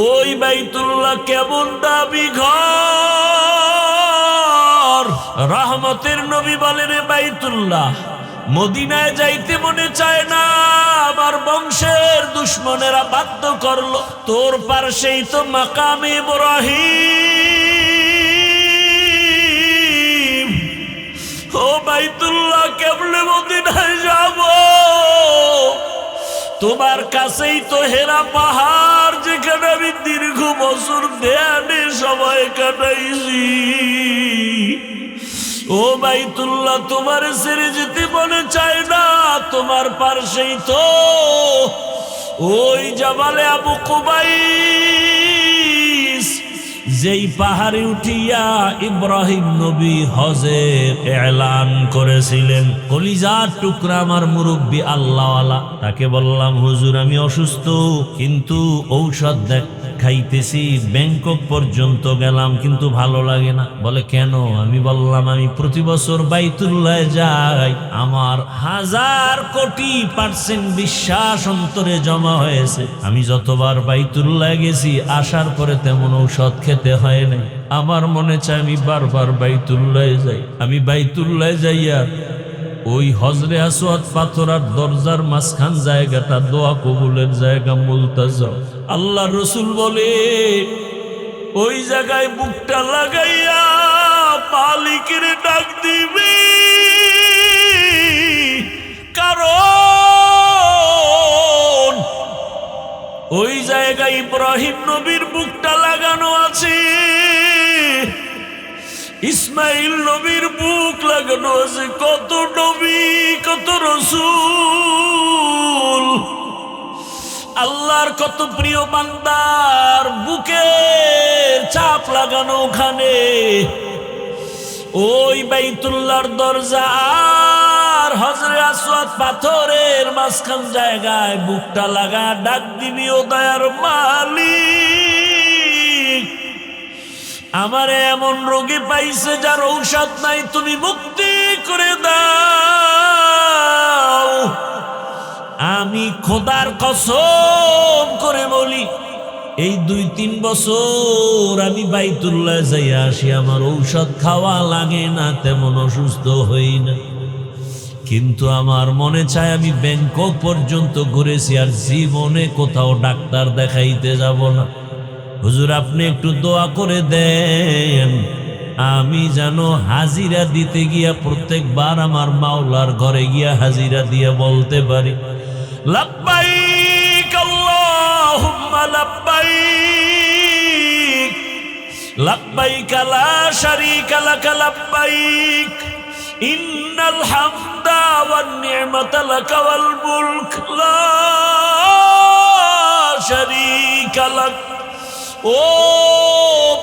ওই বাইতুল্লাহ কেমন দামি ঘর। রহমতের নবী বলেন, বাইতুল্লাহ মদিনায় যাইতে মনে চায় না, আমার বংশের দুশ্মনেরা বাধ্য করলো। তোর পার্শ্বেই তো মাকামে ইব্রাহিম। ও বাইতুল্লাহ কেমনে মদিনায় যাব? তোমার কাছেই তো হেরা পাহাড়, যেখানে আমি দীর্ঘ বছর ধ্যানে সময় কাটাইছি। ও বাইতুল্লাহ তোমার ছেড়ে যেতে মনে চায় না, তোমার পার্শ্বেই তো ওই জাবালে আবু কুবাইস, যেই পাহাড়ে উঠিয়া ইব্রাহিম নবী হজের এলান করেছিলেন। কলিজার টুকরা আমার মুরব্বী আল্লাহওয়ালা, তাকে বললাম, হুজুর আমি অসুস্থ, কিন্তু ঔষধ খাইতেছি, ব্যাংকক পর্যন্ত গেলাম, কিন্তু ভালো লাগে না। বলে কেন? আমি বললাম, আমি প্রতি বছর বাইতুল্লাহ যাই, আমার 1000 কোটি % বিশ্বাস অন্তরে জমা হয়েছে। আমি যতবার বাইতুল্লাহ গেছি, আসার পরে তেমন ঔষধ খেতে হয় নাই। আমার মনে চায় আমি বারবার বাইতুল্লাহ যাই। আমি বাইতুল্লাহ যাইয়া ওই হজরে আসওয়াদ পাথরার দরজার মাঝখান জায়গাটা দোয়া কবুলের জায়গা, মুলতাজা। আল্লাহ রসুল বলে, ওই জায়গায় বুকটা লাগাইয়া মালিকের ডাক দিবি, কারণ ওই জায়গায় ইব্রাহিম নবীর বুকটা লাগানো আছে, ইসমাইল নবীর বুক লাগানো আছে, কত নবী কত রসূল, আল্লাহর কত প্রিয় বান্দার বুকের চাপ লাগানো ওখানে। ওই বাইতুল্লাহর দরজা আর হজরে আসওয়াদ পাথরের মাঝখান জায়গায় বুকটা লাগা ডাক দিবি, ও দয়ার মালিক, আমারে এমন রোগে পাইছে যার ঔষধ নাই, তুমি মুক্তি করে দাও। আমি খোদার কসম করে বলি, এই 2-3 বছর আমি বাইতুল্লাহ যাইয়া আসি, আমার ঔষধ খাওয়া লাগে না, তেমন অসুস্থ হই না। কিন্তু আমার মনে চায় আমি ব্যাংকক পর্যন্ত ঘুরেছি, আর জীবনে কোথাও ডাক্তার দেখাইতে যাব না। হুজুর আপনি একটু দোয়া করে দেন, আমি যেন হাজিরা দিতে গিয়া প্রত্যেকবার আমার মাওলার ঘরে গিয়া হাজিরা দিয়ে বলতে পারি, লাব্বাইক আল্লাহুম্মা লাব্বাইক, লাব্বাইক লা শারীকা লাক লাব্বাইক, ইন্নাল হামদা ওয়ান নি'মাতা লাক ওয়াল মুলক লা শারীকা লাক। ও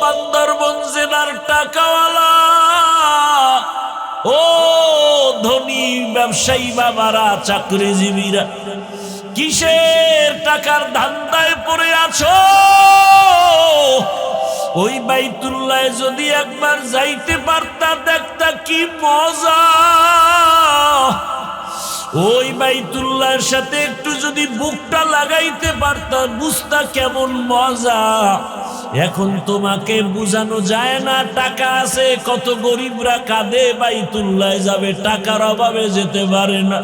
বান্দরবন জেলার টাকাওয়ালা, ও ধনী ব্যবসায়ী বাবারা, চাকরিজীবীরা, কিসের টাকার ধান্দায় পড়ে আছো? ওই বাইতুল্লাহ যদি একবার যাইতে পারতা, দেখতা কি মজা। ওই বাইতুল্লাহর সাথে একটু যদি বুকটা লাগাইতে পারতা, বুঝতা কেমন মজা। এখন তোমাকে বুঝানো যায় না, টাকা আছে, কত গরিবরা কাঁদে বাইতুল্লাহ যাবে, টাকার অভাবে যেতে পারে না।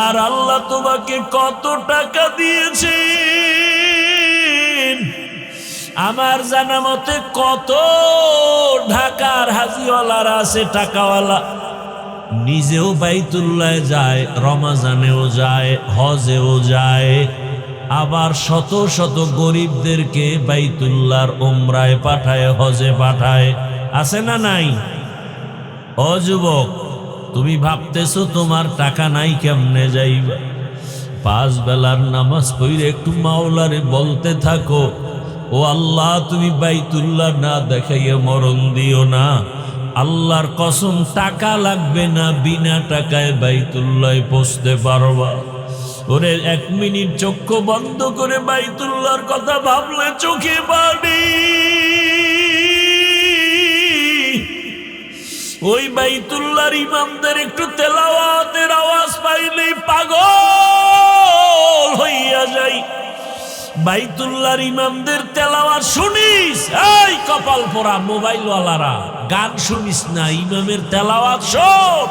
আর আল্লাহ তোমাকে কত টাকা দিয়েছে, আমার জানা মতে কত ঢাকার হাজিওয়ালারা আছে, টাকাওয়ালা, নিজেও বাইতুল্লাহ যায়, রমাজানেও যায়, হজেও যায়, আবার শত শত গরিবদেরকে বাইতুল্লাহর উমরায় পাঠায়, হজে পাঠায়। আছে না নাই? ও যুবক, তুমি ভাবতেছো তোমার টাকা নাই, কেমনে যাইবা? 5 বেলার নামাজ পড়ে একটু মাওলারে বলতে থাকো, ও আল্লাহ তুমি বাইতুল্লাহ না দেখাইয়া মরণ দিও না। আল্লাহর কসম টাকা লাগবে না, বিনা টাকায় বাইতুল্লাহ পৌঁছতে পারবা। ওরে 1 মিনিট চক্ষু বন্ধ করে বাইতুল্লাহর কথা ভাবলে চোখে পানি। ওই বাইতুল্লাহর ইমামদের একটু তেলাওয়াতের আওয়াজ পাইলেই পাগল হইয়া যাই। বাইতুল্লাহর ইমামদের তেলাওয়াত শুনিস, এই কপাল পোড়া মোবাইলওয়ালারা, গান শুনিস না, ইমামের তেলাওয়াত শোন।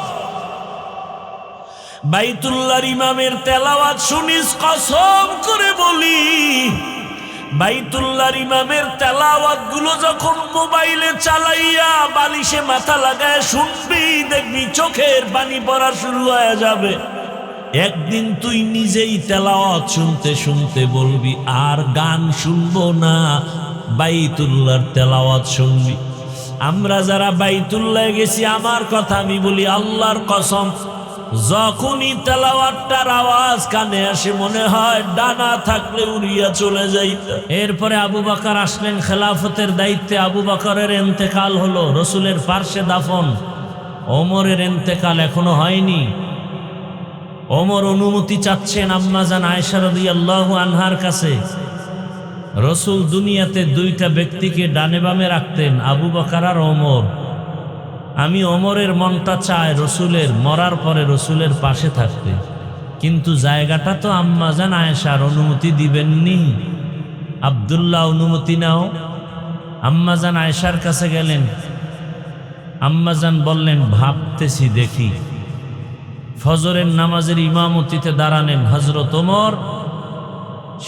বাইতুল্লাহর ইমামের তেলাওয়াত শুনিস, কসম করে বলি বাইতুল্লাহর ইমামের তেলাওয়াত গুলো যখন মোবাইলে চালাইয়া বালিশে মাথা লাগায় শুনবি, দেখবি চোখের পানি পড়া শুরু হয়ে যাবে। একদিন তুই নিজেই তেলাওয়াত শুনতে শুনতে বলবি আর গান শুনবো না, বাইতুল্লাহর তেলাওয়াত শুনবি। আমরা যারা বাইতুল্লাহ গেছি, আমার কথা আমি বলি আল্লাহর কসম, যখনই তেলাওয়াতটার আওয়াজ কানে আসে মনে হয় ডানা থাকলে উড়িয়া চলে যাইত। এরপরে আবু বকর আসলেন খেলাফতের দায়িত্বে। আবু বকরের ইন্তেকাল হলো, রসুলের পার্শ্বে দাফন। ওমরের ইন্তেকাল এখনো হয়নি। ওমর অনুমতি চাচ্ছেন আম্মাজান আয়েশা রাদিয়াল্লাহু আনহার কাছে। রসুল দুনিয়াতে দুইটা ব্যক্তিকে ডানে বামে রাখতেন, আবু বকর আর ওমর। আমি ওমরের মনটা চায় রসুলের মরার পরে রসুলের পাশে থাকতে, কিন্তু জায়গাটা তো আম্মাজান আয়েশার, অনুমতি দিবেননি। আব্দুল্লাহ অনুমতি নাও। আম্মাজান আয়েশার কাছে গেলেন। আম্মাজান বললেন ভাবতেছি দেখি। ফজরের নামাজের ইমামতিতে দাঁড়ালেন হযরত ওমর।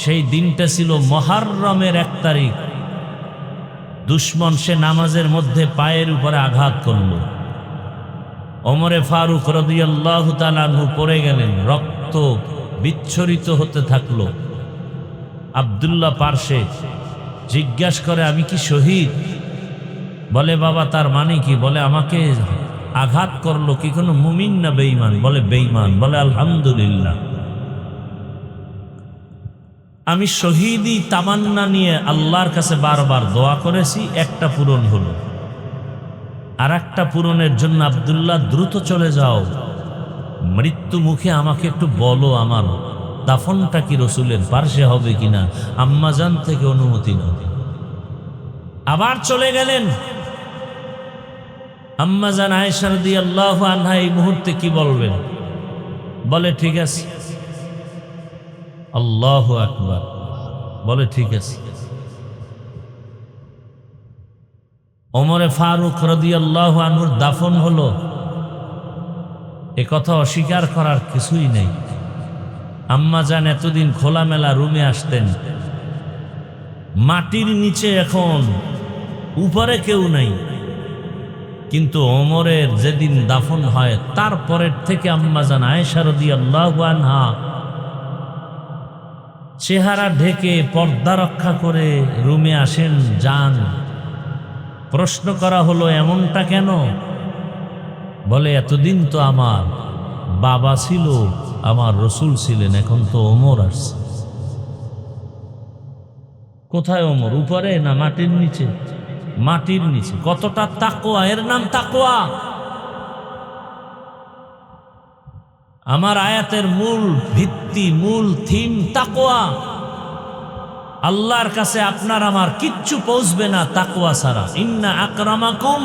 সেই দিনটা ছিল মুহররমের 1 তারিখ। দুশ্মন সে নামাজের মধ্যে পায়ের উপরে আঘাত করল। ওমরে ফারুক রাদিয়াল্লাহু তাআলা আনহু পড়ে গেলেন, রক্ত বিচ্ছরিত হতে থাকলো। আব্দুল্লাহ পার্শ্বে জিজ্ঞাসা করে আমি কি শহীদ? বলে বাবা তার মানে কি? বলে আমাকে আঘাত করলো কি কোনো মুমিন না বেঈমান? বলে বেঈমান। বলে আলহামদুলিল্লাহ, আমি শহীদি তামান্না নিয়ে আল্লাহর কাছে বারবার দোয়া করেছি, একটা পূরণ হলো। আর একটা পূরণের জন্য আব্দুল্লাহ দ্রুত চলে যাও, মৃত্যু মুখে আমাকে একটু বলো আমার দাফনটা কি রসুলের পার্শ্বে হবে কিনা, আম্মাজান থেকে অনুমতি নাও। আবার চলে গেলেন। আম্মাজান আয়েশা রাদিয়াল্লাহু আনহা এই মুহূর্তে কি বলবেন? বলে ঠিক আছে। আল্লাহু আকবার। বলে ঠিক আছে। ওমরে ফারুক রাদিয়াল্লাহু আনহুর দাফন হলো। এ কথা অস্বীকার করার কিছুই নেই। আম্মাজান এতদিন খোলামেলা রুমে আসতেন, মাটির নিচে এখন, উপরে কেউ নাই। কিন্তু ওমরের যেদিন দাফন হয় তারপরের থেকে আম্মাজান আয়েশা রাদিয়াল্লাহু আনহা চেহারা ঢেকে পর্দা রক্ষা করে রুমে আসেন, যান। প্রশ্ন করা হলো এমনটা কেন? বলে এতদিন তো আমার বাবা ছিল, আমার রসুল ছিলেন, এখন তো ওমর আসছে। কোথায় ওমর? উপরে না মাটির নিচে? মাটির নিচে। কতটা তাকওয়া! এর নাম তাকওয়া। আমার আয়াতের মূল ভিত্তি, মূল থিম তাকওয়া। আল্লাহর কাছে আপনার আমার কিচ্ছু পৌঁছবে না তাকওয়া ছাড়া। ইন্না আকরামাকুম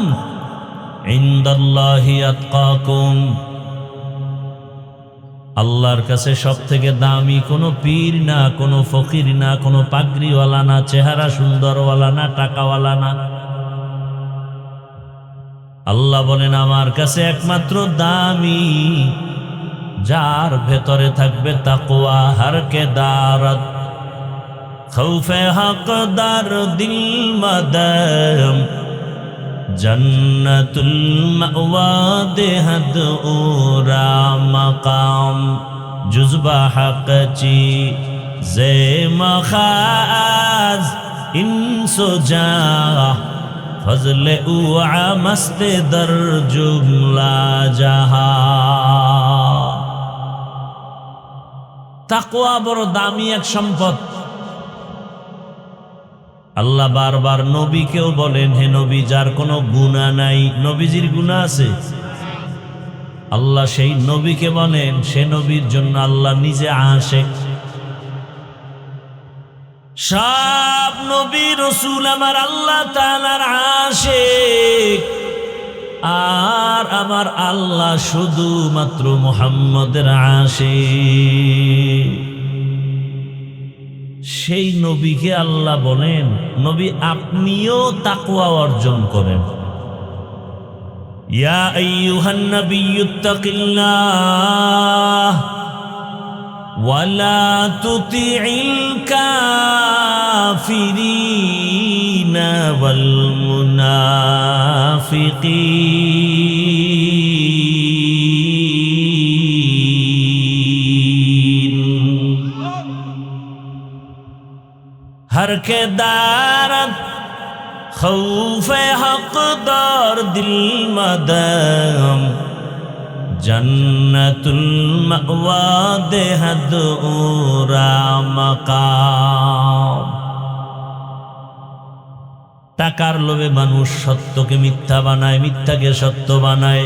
ইনদাল্লাহি আতকাকুম। আল্লাহর কাছে সব থেকে দামি কোনো পীর না, কোনো ফকির না, কোনো পাগড়িওয়ালা না, চেহারা সুন্দরওয়ালা না, টাকাওয়ালা না। আল্লাহ বলেন আমার কাছে একমাত্র দামি যার ভেতরে থাকবে তাকওয়া। হর কে দারত খৌফে হকদার দিল মদম জন্নতুল মাওয়া দেহদ ওরা মকাম জুজবা হক চি জে মখাজ ইনসো জা ফজলে উআ মস্তে দর জুমলা জাহা। তাকওয়া বড় দামি এক সম্পদ। আল্লাহ বারবার নবীকেও বলেন, হে নবী যার কোনো গুনাহ নাই। নবীজির গুনাহ আছে? আল্লাহ সেই নবীকে বলেন, সে নবীর জন্য আল্লাহ নিজে আশিক। সব নবী রাসূল আমার আল্লাহ তাআলার আশিক, আর আমার আল্লাহ শুধুমাত্র মুহাম্মদের আশিক। সেই নবীকে আল্লাহ বলেন, নবী আপনিও তাকওয়া অর্জন করেন। ইয়া আইয়ুহান নাবিয়্যুত্তাকিল্লাহ ওয়ালা তুতিইল কাফিরিনা ওয়াল মুনাফিকিন। हर के दारत खौफ हक दर दिल मदम जन्नतुल मअवा देहद उरा मकाम। টাকার লোভে মানুষ সত্যকে মিথ্যা বানায়, মিথ্যাকে সত্য বানায়।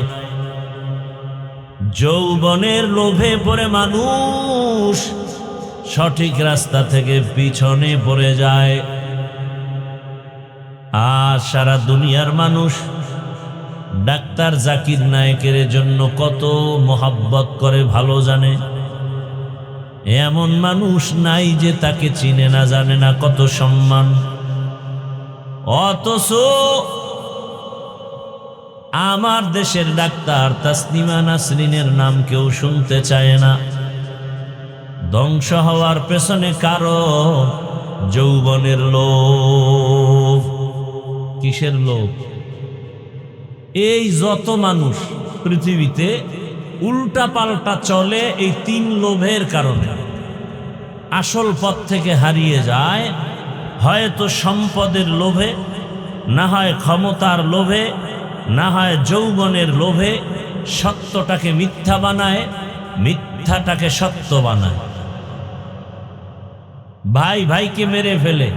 যৌবনের লোভে পড়ে মানুষ সঠিক রাস্তা থেকে পিছনে পড়ে যায়। আর সারা দুনিয়ার মানুষ ডাক্তার জাকির নায়েকের জন্য কত মোহাব্বত করে, ভালো জানে। এমন মানুষ নাই যে তাকে চিনে না, জানে না কত সম্মান। অথচ আমার দেশের ডাক্তার তাসনিমা নাসরিনের নাম কেউ শুনতে চায় না। ধ্বংস হওয়ার পেছনে কারণ যৌবনের লোভ। কিসের লোভ? এই যত মানুষ পৃথিবীতে উল্টা পাল্টা চলে, এই তিন লোভের কারণে আসল পথ থেকে হারিয়ে যায়। হয়তো সম্পদের লোভে, না হয় ক্ষমতার লোভে, না হয় যৌবনের লোভে। সত্যটাকে মিথ্যা বানায়, মিথ্যাটাকে সত্য বানায়। ভাই ভাইকে মেরে ফেলে,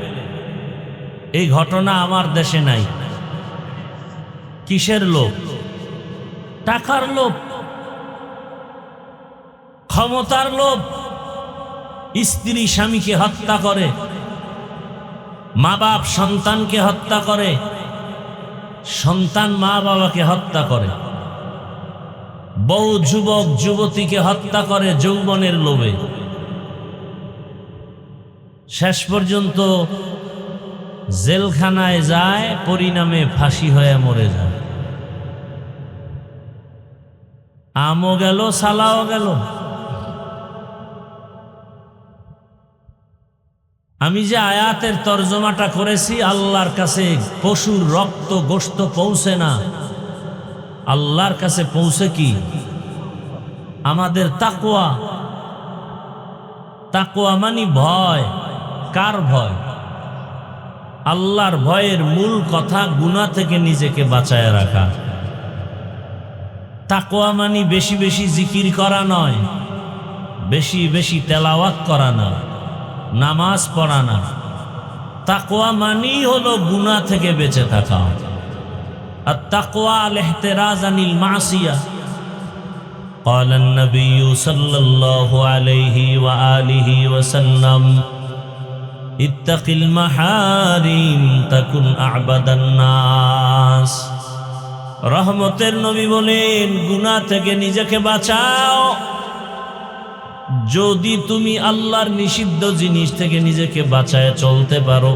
এই ঘটনা আমার দেশে নাই। কিসের লোভ? টাকার লোভ, ক্ষমতার লোভ। স্ত্রী স্বামীকে হত্যা করে, মা বাপ সন্তানকে হত্যা করে, সন্তান মা বাবাকে হত্যা করে, বউ যুবক যুবতীকে হত্যা করে যৌবনের লোভে। শেষ পর্যন্ত জেলখানায় যায়, পরিণামে ফাঁসি হয়ে মরে যায়। আমও গেল, সালাও গেল। আমি যে আয়াতের তর্জমাটা করেছি, আল্লাহর কাছে পশুর রক্ত গোশত পৌঁছে না, আল্লাহর কাছে পৌঁছে কি? আমাদের তাকওয়া। তাকওয়া মানে ভয়। কার ভয়? আল্লাহর ভয়ের মূল কথা গুনাহ থেকে নিজেকে বাঁচায় রাখা। তাকওয়া মানে বেশি বেশি জিকির করা নয়, বেশি বেশি তেলাওয়াত করা না, নামাজ পড়া না। তাকওয়া মানেই হলো গুনাহ থেকে বেঁচে থাকা। আর তাকওয়া আল ইহতিরাজ আনিল মাসিয়া। قال النبي صلى الله عليه وآله وسلم اتق المحارم تكن أعبد الناس। রহমতের নবী বলেন, গুনাহ থেকে নিজেকে বাঁচাও। যদি তুমি আল্লাহর নিষিদ্ধ জিনিস থেকে নিজেকে বাঁচায় চলতে পারো,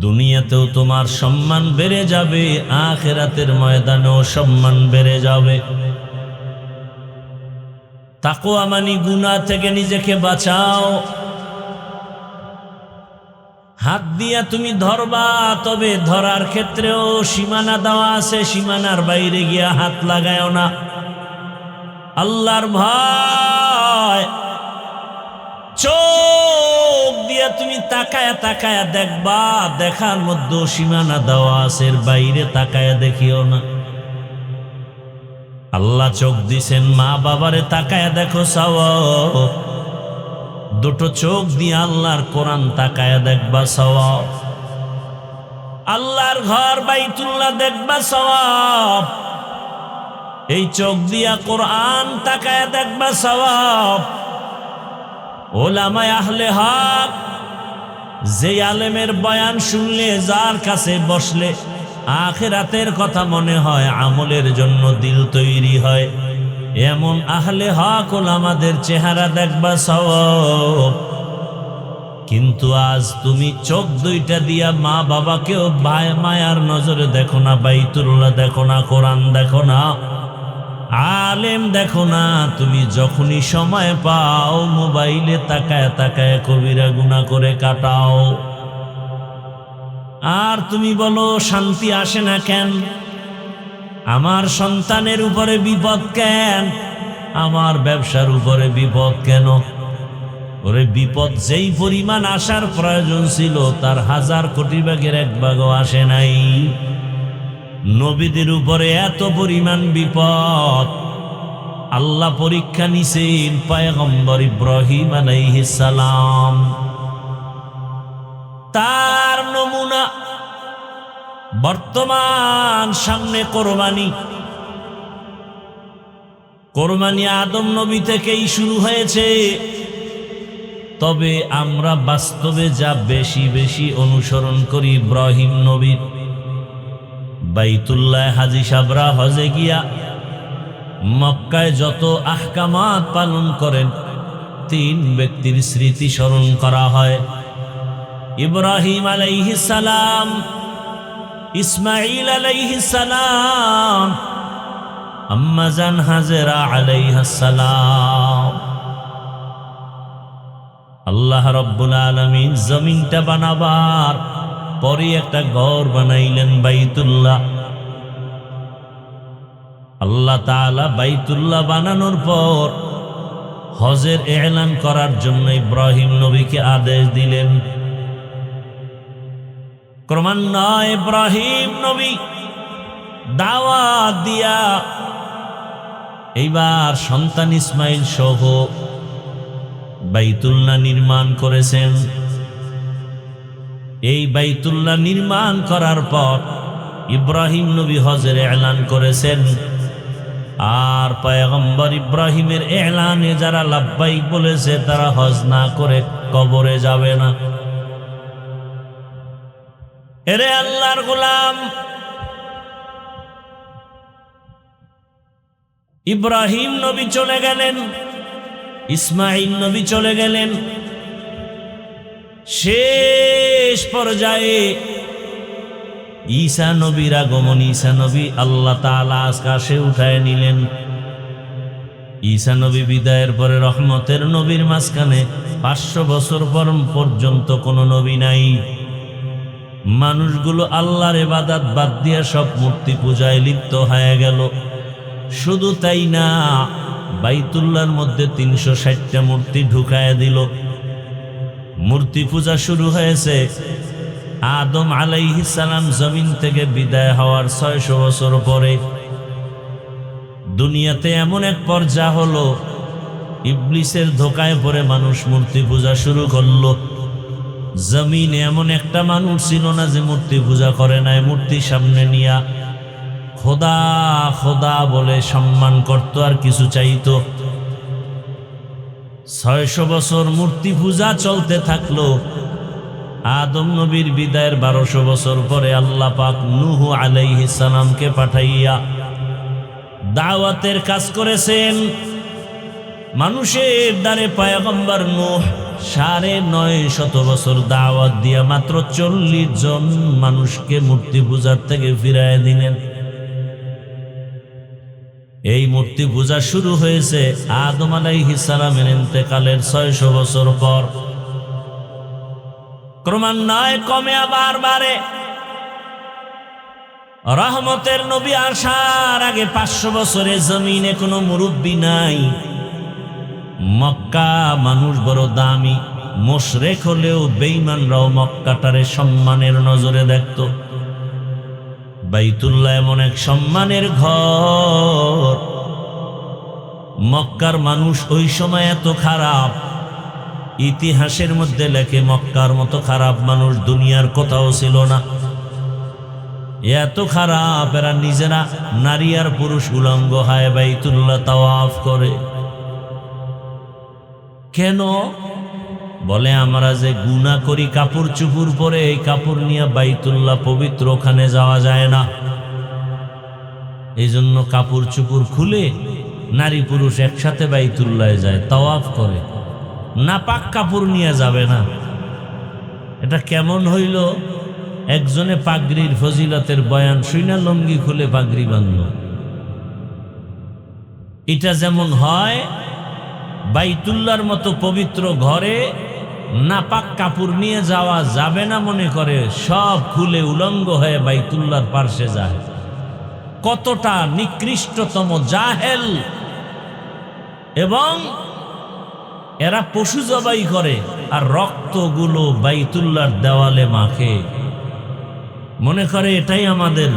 দুনিয়াতেও তোমার সম্মান বেড়ে যাবে, আখিরাতের ময়দানেও সম্মান বেড়ে যাবে। তাকওয়া মানে গুনাহ থেকে নিজেকে বাঁচাও। হাত দিয়া তুমি ধরবা, তবে ধরার ক্ষেত্রেও সীমানা দেওয়া আছে। সীমানার বাইরে গিয়া হাত লাগায়ও না। আল্লাহর ভয়। চোখ দিয়া তুমি তাকায়া তাকায়া দেখবা, দেখার মধ্যে সীমানা দেওয়া আছে, এর বাইরে তাকায়া দেখিও না। আল্লাহ চোখ দিছেন, মা বাবারে তাকায়া দেখো সওয়াব। দুটো চোখ দিয়ে আল্লাহর কোরআন তাকায়া দেখবা সওয়াব। আল্লাহর ঘর বাইতুল্লাহ দেখবা সওয়াব। এই চোখ দিয়া কোরআন তাকায়া দেখবা সওয়াব। ওলামায়ে আহলে হক, যে আলেমের বয়ান শুনলে, যার কাছে বসলে আখিরাতের কথা মনে হয়, আমলের জন্য দিল তৈরি হয়, এমন আহলে হক ওলামাদের চেহারা দেখবা সওয়াব। কিন্তু আজ তুমি চোখ দুইটা দিয়া মা বাবাকেও মায়ার নজরে দেখো না, বাইতুল্লাহ দেখো না, কোরআন দেখো না, আলেম দেখো না। তুমি যখনই সময় পাও মোবাইলে তাকায় তাকায় কবিরা গুনাহ করে কাটাও। আর তুমি বলো শান্তি আসে না কেন? আমার সন্তানের উপরে বিপদ কেন? আমার ব্যবসার উপরে বিপদ কেন? ওরে বিপদ যেই পরিমাণ আসার প্রয়োজন ছিল তার 1000 কোটি ভাগের 1 ভাগও আসে নাই। নবীদের উপরে এত পরিমাণ বিপদ। আল্লাহ পরীক্ষা নিছেন পয়গম্বর ইব্রাহিম আলাইহিস সালাম। তার নমুনা বর্তমান সামনে কোরবানি আদম নবী থেকেই শুরু হয়েছে। তবে আমরা বাস্তবে যা বেশি বেশি অনুসরণ করি ইব্রাহিম নবীর। বাইতুল্লাহ হাজী সাবরা হজে গিয়া মক্কায় যত আহকামাত পালন করেন 3 ব্যক্তির স্মৃতি স্মরণ করা হয়। ইব্রাহিম আলাইহিস সালাম, ইসমাঈল আলাইহিস সালাম, আম্মা জান হাজেরা আলাইহাস সালাম। আল্লাহ রাব্বুল আলামিন জমিনটা বানাবার পরে একটা ঘর বানাইলেন বাইতুল্লাহ। আল্লাহ তাআলা বাইতুল্লাহ বানানোর পর হজের এলান করার জন্য ইব্রাহিম নবীকে আদেশ দিলেন। ক্রমান্বয়ে ইব্রাহিম নবী দাওয়াত দিয়া এইবার সন্তান ইসমাইল সহ বাইতুল্লাহ নির্মাণ করেছেন। এই বাইতুল্লাহ নির্মাণ করার পর ইব্রাহিম নবী হজের এলান করেছেন। আর পয়গম্বর ইব্রাহিমের এলানে যারা লাব্বাইক বলেছে তারা হজ না করে কবরে যাবে না। এরে আল্লাহর গোলাম, ইব্রাহিম নবী চলে গেলেন, ইসমাঈল নবী চলে গেলেন। শেষ পর্যায়ে ঈসা নবীর আগমন। ঈসা নবী আল্লাহ তাআলা আকাশে উঠায় নিলেন। ঈসা নবী বিদায়ের পরে রহমতের নবীর মাঝখানে 500 বছর পর্যন্ত কোনো নবী নাই। মানুষগুলো আল্লাহর ইবাদত বাদ দিয়া সব মূর্তি পূজায় লিপ্ত হয়ে গেল। শুধু তাই না, বাইতুল্লাহর মধ্যে 360টা মূর্তি ঢুকায় দিল। মূর্তি পূজা শুরু হয়েছে আদম আলাইহিস সালাম জমিন থেকে বিদায় হওয়ার 600 বছর পরে। দুনিয়াতে এমন এক পর্যায় হলো ইবলিসের ধোকায় পড়ে মানুষ মূর্তি পূজা শুরু করলো। জমিনে এমন একটা মানুষ ছিল না যে মূর্তি পূজা করে নাই। মূর্তির সামনে নিয়া খোদা খোদা বলে সম্মান করত আর কিছু চাইতো। 600 বছর মূর্তি পূজা চলতে থাকলো। আদম নবীর বিদায়ের 1200 বছর পরে আল্লাহ পাক নূহ আলাইহিস সালামকে পাঠাইয়া দাওয়াতের কাজ করেছেন। মানুষের দ্বারে পয়গম্বর নূহ 950 বছর দাওয়াত দিয়া মাত্র 40 জন মানুষকে মূর্তি পূজার থেকে ফিরায় দিলেন। এই মূর্তি পূজা শুরু হয়েছে আদম আলাইহিস সালামের ইন্তেকালের 600 বছর পর। ক্রমান্বয়ে কমে আবার বাড়ে। রহমতের নবী আসার আগে 500 বছরে জমিনে কোনো মুরব্বী নাই। মক্কা মানুষ বড় দামি, মুশরিক হলেও বেঈমানরাও মক্কাটারে সম্মানের নজরে দেখত। বাইতুল্লাহ এমন এক সম্মানের ঘর। মক্কার মানুষ ওই সময় এত খারাপ, ইতিহাসের মধ্যে লেখে মক্কার মতো খারাপ মানুষ দুনিয়ার কোথাও ছিল না। এত খারাপ, এরা নিজেরা নারী আর পুরুষ উলঙ্গ হয় বাইতুল্লাহ তাওয়াফ করে। কেন? বলে আমরা যে গুনাহ করি কাপড় চুপুর পরে, এই কাপড় নিয়ে বাইতুল্লাহ পবিত্র, ওখানে যাওয়া যায় না। এই জন্য কাপড় চুপুর খুলে নারী পুরুষ একসাথে বাইতুল্লাহ যায়, তাওয়াফ করে। নাপাক কাপড় নিয়ে যাবে না। এটা কেমন হইল? একজনে পাগড়ির ফজিলতের বয়ান শুইনা লঙ্গি খুলে পাগড়ি বাঁধল। এটা যেমন হয়, বাইতুল্লাহর মতো পবিত্র ঘরে নাপাক কাপড় নিয়ে যাওয়া যাবে না মনে করে সব খুলে উলঙ্গ হয়ে বাইতুল্লাহর পার্শ্বে যায়। কতটা নিকৃষ্টতম জাহেল! এবং এরা পশু জবাই করে আর রক্তগুলো বাইতুল্লাহর দেওয়ালে মাখে, মনে করে এটাই আমাদের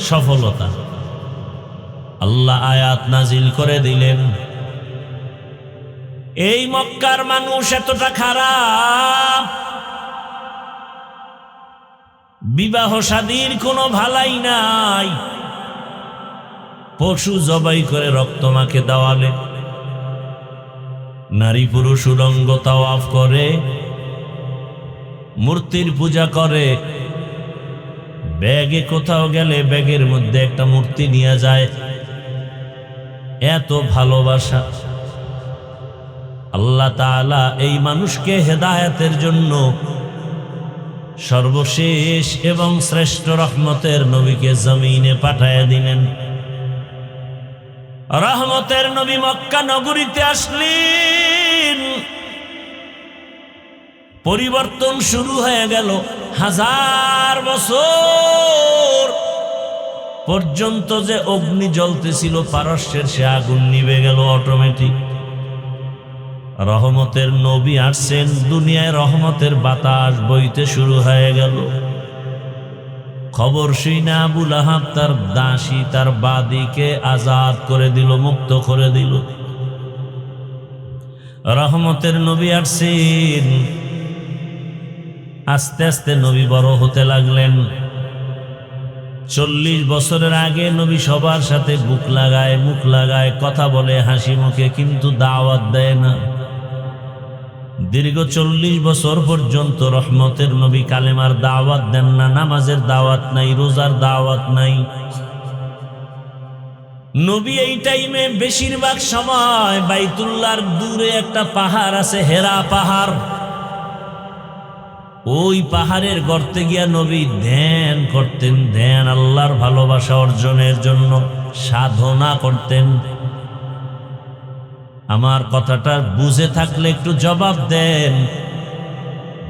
সফলতা। আল্লাহ আয়াত নাজিল করে দিলেন, এই মক্কার মানুষ এতটা খারাপ, বিবাহ শাদীর কোনো ভালাই নাই, পশু জবাই করে রক্ত মাখে দেওয়ালে, নারী পুরুষ উলঙ্গ তাওয়াফ করে, মূর্তির পূজা করে, ব্যাগে কোথাও গেলে ব্যাগের মধ্যে একটা মূর্তি নিয়ে যায়। এত ভালোবাসা! আল্লাহ তাআলা এই মানুষকে হেদায়েতের জন্য সর্বশেষ এবং শ্রেষ্ঠ রহমতের নবীকে জমিনে পাঠায়া দিলেন। রহমতের নবী মক্কা নগরীতে আসলেন, পরিবর্তন শুরু হয়ে গেল। 1000 বছর পর্যন্ত যে অগ্নি জ্বলতেছিল পারস্যের, সে আগুন নিভে গেল অটোমেটিক। রহমতের নবী আসছেন, দুনিয়ায় রহমতের বাতাস বইতে শুরু হয়ে গেল। খবর শুনে আবু লাহাব তার দাসী, তার বাদীকে আজাদ করে দিল, মুক্ত করে দিল। রহমতের নবী আসছেন। আস্তে আস্তে নবী বড় হতে লাগলেন। 40 বছরের আগে নবী সবার সাথে মুখ লাগায় কথা বলে হাসি মুখে, কিন্তু দাওয়াত দেয় না। দীর্ঘ 40 বছর পর্যন্ত রহমতের নবী কালেমার দাওয়াত দেন না, নামাজের দাওয়াত নাই, রোজার দাওয়াত নাই। নবী এই টাইমে বেশিরভাগ সময় বাইতুল্লাহর দূরে একটা পাহাড় আছে, হেরা পাহাড়, ওই পাহাড়ের গর্তে গিয়া নবী ধ্যান করতেন। ধ্যান আল্লাহর ভালোবাসা অর্জনের জন্য সাধনা করতেন। আমার কথাটা বুঝে থাকলে একটু জবাব দেন,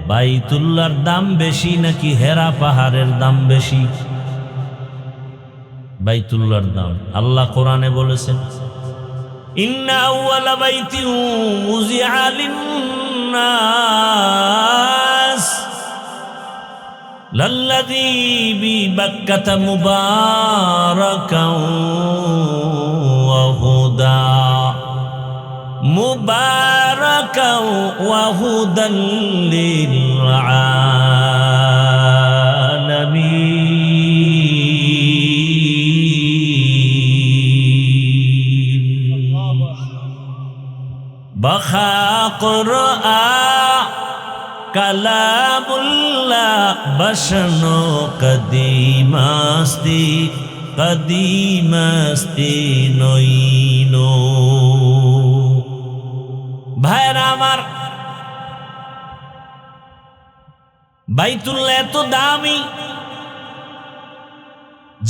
বাইতুল্লাহর দাম বেশি নাকি হেরা পাহাড়ের দাম বেশি? বাইতুল্লাহর দাম। আল্লাহ কোরআনে বলেছেন, ইন্না আউওয়ালা বাইতিন উযিআ লিন-নাস লাল্লাযী বিবাক্কাতা মুবারাকাও ওয়া হুদা মুবারাকাও ওয়া হুদাল লিল আলামিন। বাখা কুরআন কালামুল্লাহ বসনো কদিমাস্তি নইনো। ভাইরা আমার, বাইতুল্লাহ এত দামি,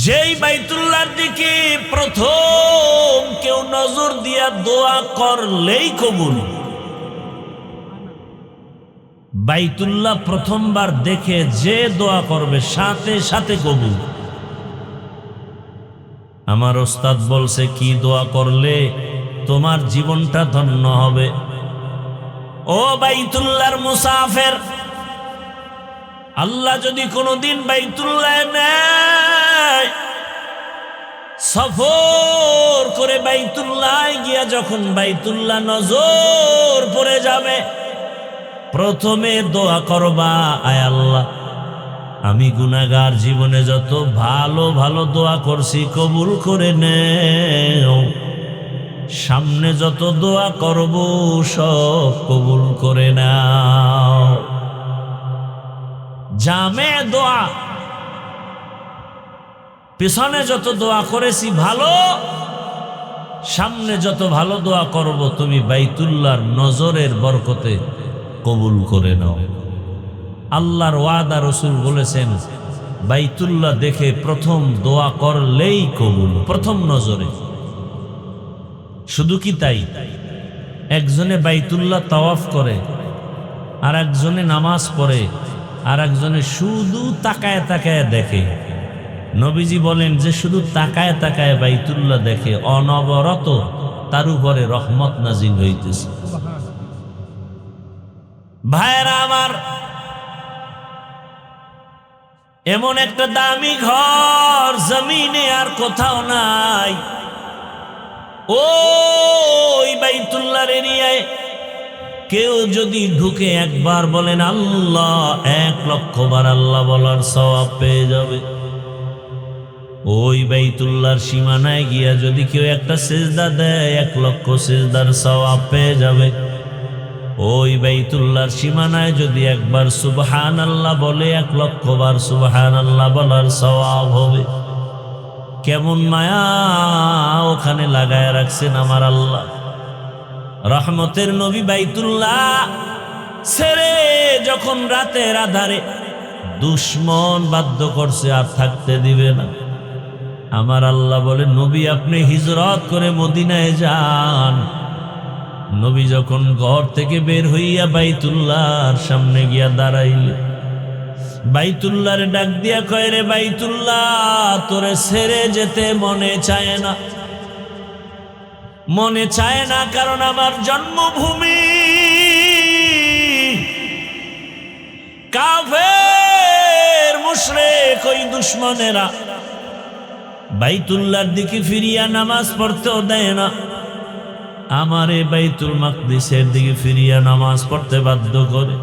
যেই বাইতুল্লাহর দিকে প্রথম কেউ নজর দিয়া দোয়া করলেই কবুল। বাইতুল্লাহ প্রথমবার দেখে যে দোয়া করবে সাথে সাথে কবুল। আমার ওস্তাদ বলছে, কি দোয়া করলে তোমার জীবনটা ধন্য হবে? ও বাইতুল্লাহর মুসাফির, আল্লাহ যদি কোনোদিন বাইতুল্লাহ নেয়, সফর করে বাইতুল্লাহ গিয়া যখন বাইতুল্লাহ নজর পড়ে যাবে, প্রথমে দোয়া করবা, আয় আল্লাহ, আমি গুনাহগার, জীবনে যত ভালো ভালো দোয়া করছি কবুল করে নেও, সামনে যত দোয়া করব সব কবুল করে নাও। জামে দোয়া, পিছনে যত দোয়া করেছি ভালো, সামনে যত ভালো দোয়া করব তুমি বাইতুল্লাহর নজরের বরকতে কবুল করে নাও। আল্লাহর ওয়াদা, রসুল বলেছেন বাইতুল্লাহ দেখে প্রথম দোয়া করলেই কবুল, প্রথম নজরে। শুধু কি তাই, একজনে বাইতুল্লাহ তাওয়াফ করে, আর একজনে নামাজ পড়ে, আর একজনে শুধু তাকায় তাকায় দেখে। নবীজি বলেন যে শুধু তাকায় তাকায় বাইতুল্লাহ দেখে, অনবরত তার উপরে রহমত নাজিল হইতেছে। ভাইরা আমার, এমন একটা দামি ঘর জমিনে আর কোথাও নাই। ওই বাইতুল্লাহর এরিয়ায় কেউ যদি ঢুকে একবার বলেন আল্লাহ, 1,00,000 বার আল্লাহ বলার সওয়াব পেয়ে যাবে। ওই বাইতুল্লাহর সীমানায় গিয়া যদি কেউ একটা সিজদা দেয়, 1,00,000 সিজদার সওয়াব পেয়ে যাবে। ওই বাইতুল্লাহর সীমানায় যদি একবার সুবহানাল্লাহ বলে, 1,00,000 বার সুবহানাল্লাহ বলার সওয়াব হবে। কেমন মায়া ওখানে লাগায় রাখছেন আমার আল্লাহ। রহমতের নবী বাইতুল্লাহ ছেড়ে যখন রাতের আধারে দুশ্মন বাধ্য করছে আর থাকতে দিবে না, আমার আল্লাহ বলে নবী আপনি হিজরত করে মদিনায় যান। নবী যখন ঘর থেকে বের হইয়া বাইতুল্লাহর সামনে গিয়া দাঁড়াইলে, বাইতুল্লাহর ডাক দিয়া কয়, রে বাইতুল্লাহ, তোরে ছেড়ে যেতে মনে চায় না, মনে চায় না, কারণ আমার জন্মভূমি। কাফের মুশরিক ওই দুশমনেরা বাইতুল্লাহর দিকে ফিরিয়া নামাজ পড়তেও দেয় না, আমারে বাইতুল মাকদিসের দিকে ফিরিয়া নামাজ পড়তে বাধ্য করে।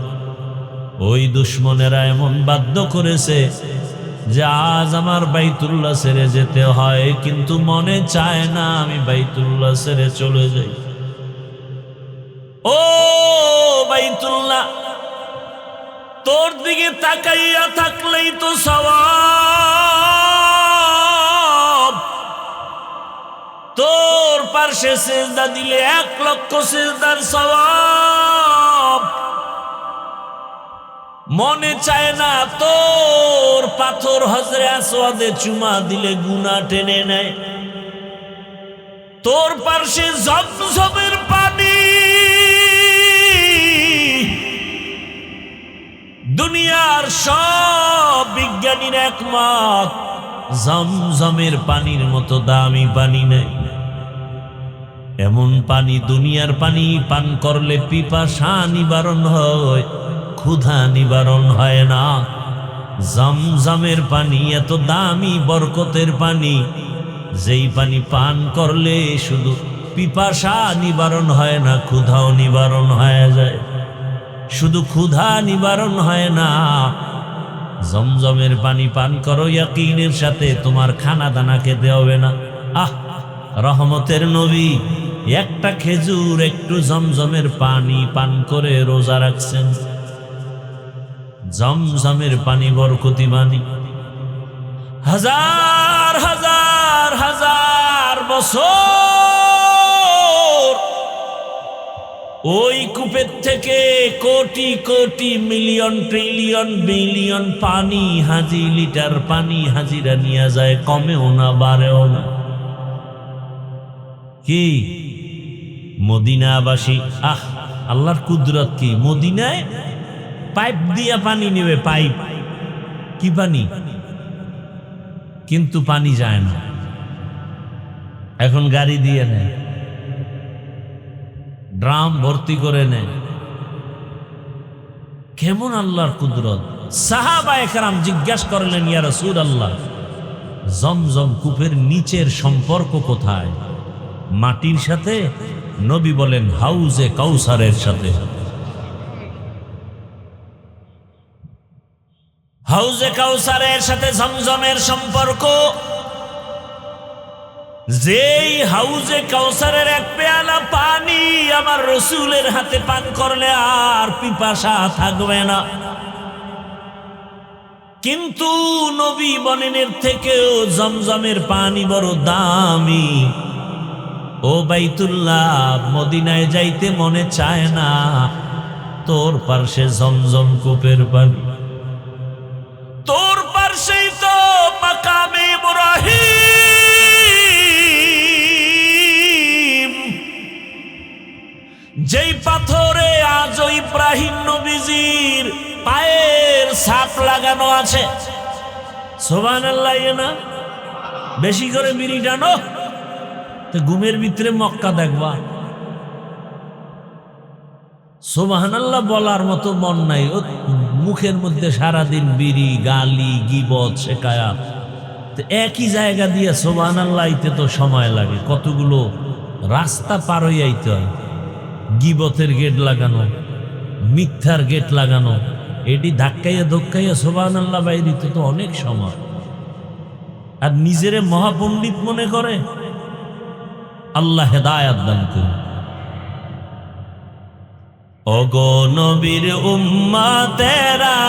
ওই দুশমনেরা এমন বাধ্য করেছে যে আজ আমার বাইতুল্লাহ ছেড়ে যেতে হয়, কিন্তু মনে চায় না আমি বাইতুল্লাহ ছেড়ে চলে যাই। ও বাইতুল্লাহ, তোর দিকে তাকাইয়া থাকলেই তো সওয়াব, তোর পাশে সিজদা দিলে 1,00,000 সিজদার সওয়াব। মনে চায় না তোর পাথর হজরে আসওয়াদে চুমা দিলে গুনাহ টেনে নেয়, তোর পাশে জমজমের পানি, দুনিয়ার সব বিজ্ঞানীর একমত জমজমের পানির মতো দামি পানি নেই। এমন পানি, দুনিয়ার পানি পান করলে পিপাসা নিবারণ হয়, ক্ষুধা নিবারণ হয় না। জমজমের পানি এত দামি বরকতের পানি, যেই পানি পান করলে শুধু পিপাসা নিবারণ হয় না, ক্ষুধাও নিবারণ হয়ে যায়। শুধু ক্ষুধা নিবারণ হয় না, জমজমের পানি পান করো ইয়াকিনের সাথে, তোমার খানা দানা খেতে হবে না। আহ, রহমতের নবী একটা খেজুর, একটু জমজমের পানি পান করে রোজা রাখছেন। জমজমের পানি বরকতি পানি। হাজার হাজার হাজার বছর ওই কূপের থেকে crore crore million trillion billion পানি, হাজি লিটার পানি হাজিরা নিয়ে যায়, কমেও না বাড়েও না। কি মদিনাবাসী, আহ আল্লাহর কুদরত কি! মদিনায় পাইপ দিয়া পানি নেবে, পাইপ, কি পানি, কিন্তু পানি যায় না। এখন গাড়ি দিয়ে নেয়, ড্রাম ভর্তি করে নেয়। কেমন আল্লাহর কুদরত! সাহাবায়ে কেরাম জিজ্ঞাসা করলেন, ইয়া রাসূলুল্লাহ, জমজম কূপের নিচের সম্পর্ক কোথায়, মাটির সাথে? নবী বলেন হাউজে কাউসারের সাথে। হাউজে কাউসারের সাথে জমজমের সম্পর্ক। যেই হাউজে কাউসারের এক পেয়ালা পানি আমার রসুলের হাতে পান করলে আর পিপাসা থাকবে না। কিন্তু নবী বলেন এর থেকেও জমজমের পানি বড় দামি। ও বাইতুল্লাহ, মদিনায় যাইতে মনে চায় না, তোর পাশে জমজম কূপের পানি। পাথরে আজও ইব্রাহিম নবীজির পায়ের ছাপ লাগানো আছে। সুবহানাল্লাহ। না বেশি করে বিড়ি টানো তো ঘুমের ভিতরে মক্কা দেখবা। সুবহানাল্লাহ বলার মতো মন নাই, ও মুখের মধ্যে সারাদিন বিড়ি, গালি, গীবত, শেকায়াত। তো একই জায়গা দিয়ে সুবহানাল্লাহ আইতে তো সময় লাগে, কতগুলো রাস্তা পার হয়ে আইতে হয়। গীবতের গেট লাগানো, মিথ্যার গেট লাগানো, এটি ধাক্কাইয়া ধক্কাইয়া সুবহানাল্লাহ বাইরিতে তো অনেক সময়। আর নিজেরে মহাপণ্ডিত মনে করে। আল্লাহ হেদায়াত দান করুন। ওগো নবীর উম্মতেরা,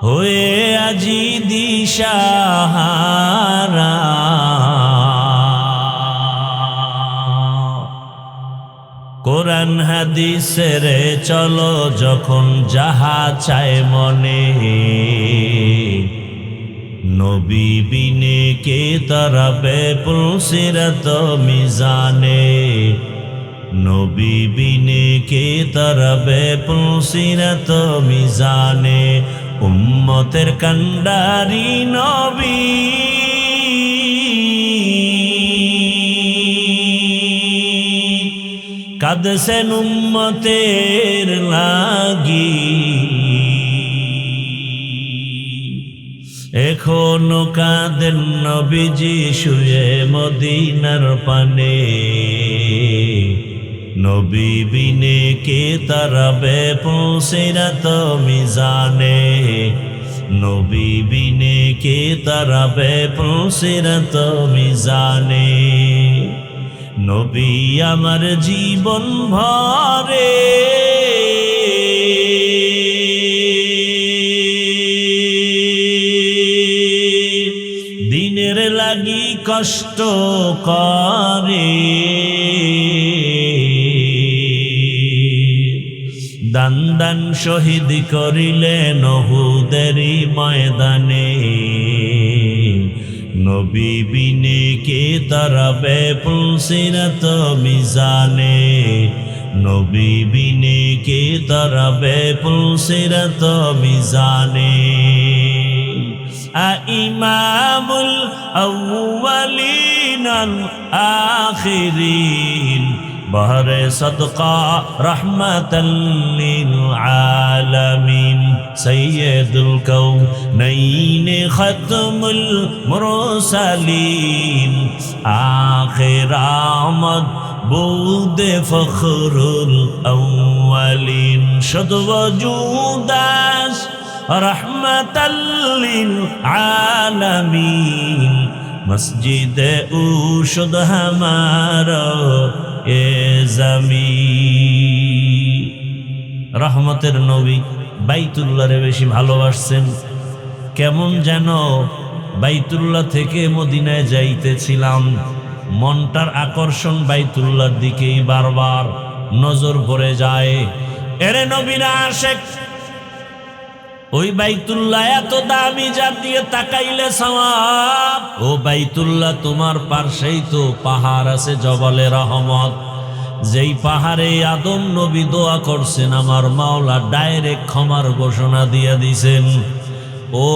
হয়ে আজি দিশাহারা, কোরআন হাদিসের চলো যখন যাহা চায় মনে, নবী বিনে কে তরাবে পুলসিরত মিজানে, নবী বিনে কে তরাবে পুলসিরত মিজানে, উম্মতের কান্ডারি নবী কাঁদছেন উম্মতের লাগি, এখনো কাঁদেন নবীজি শুয়ে মদিনার পানে, নবী বিনে কে তারাবে পুলসিরাত মিজানে, নবী বিনে কে তারাবে পুলসিরাত মিজানে, নবী আমার জীবন ভরে দিনের লাগি কষ্ট করে, দান দান শহীদ করিলেন উহুদেরই ময়দানে, নবী বিনে কে তারাবে পুলসিরাত মিজানে, নবী বিনে কে তারাবে পুলসিরাত মিজানে, ইমামুল আউয়ালিন আল আখিরিন, বহরে সদকা রহমাতাল লিল আলামিন, সৈয়দুল কওনাইন খতমুল মুরসালিন, আখির আমদ বুদে ফখরুল আউয়ালিন, শুধু ওজুদাস রহমাতাল লিল আলামিন, মসজিদে উশুদ হামারা এ জমিন। রহমতের নবী বাইতুল্লাহরে বেশি ভালোবাসছেন। কেমন যেন বাইতুল্লাহ থেকে মদিনায় যাইতেছিলাম, মনটার আকর্ষণ বাইতুল্লাহর দিকেই বারবার নজর পড়ে যায়। এরে নবীরা আশেক, ওই বাইতুল্লাহ এত দামি, যার দিকে তাকাইলে সওয়াব। ও বাইতুল্লাহ, তোমার পাশেই তো পাহাড় আছে জবলে রহমত, যেই পাহাড়ে আদম নবী দোয়া করছেন, আমার মাওলা ডাইরেক্ট ক্ষমার ঘোষণা দিয়ে দিছেন। ও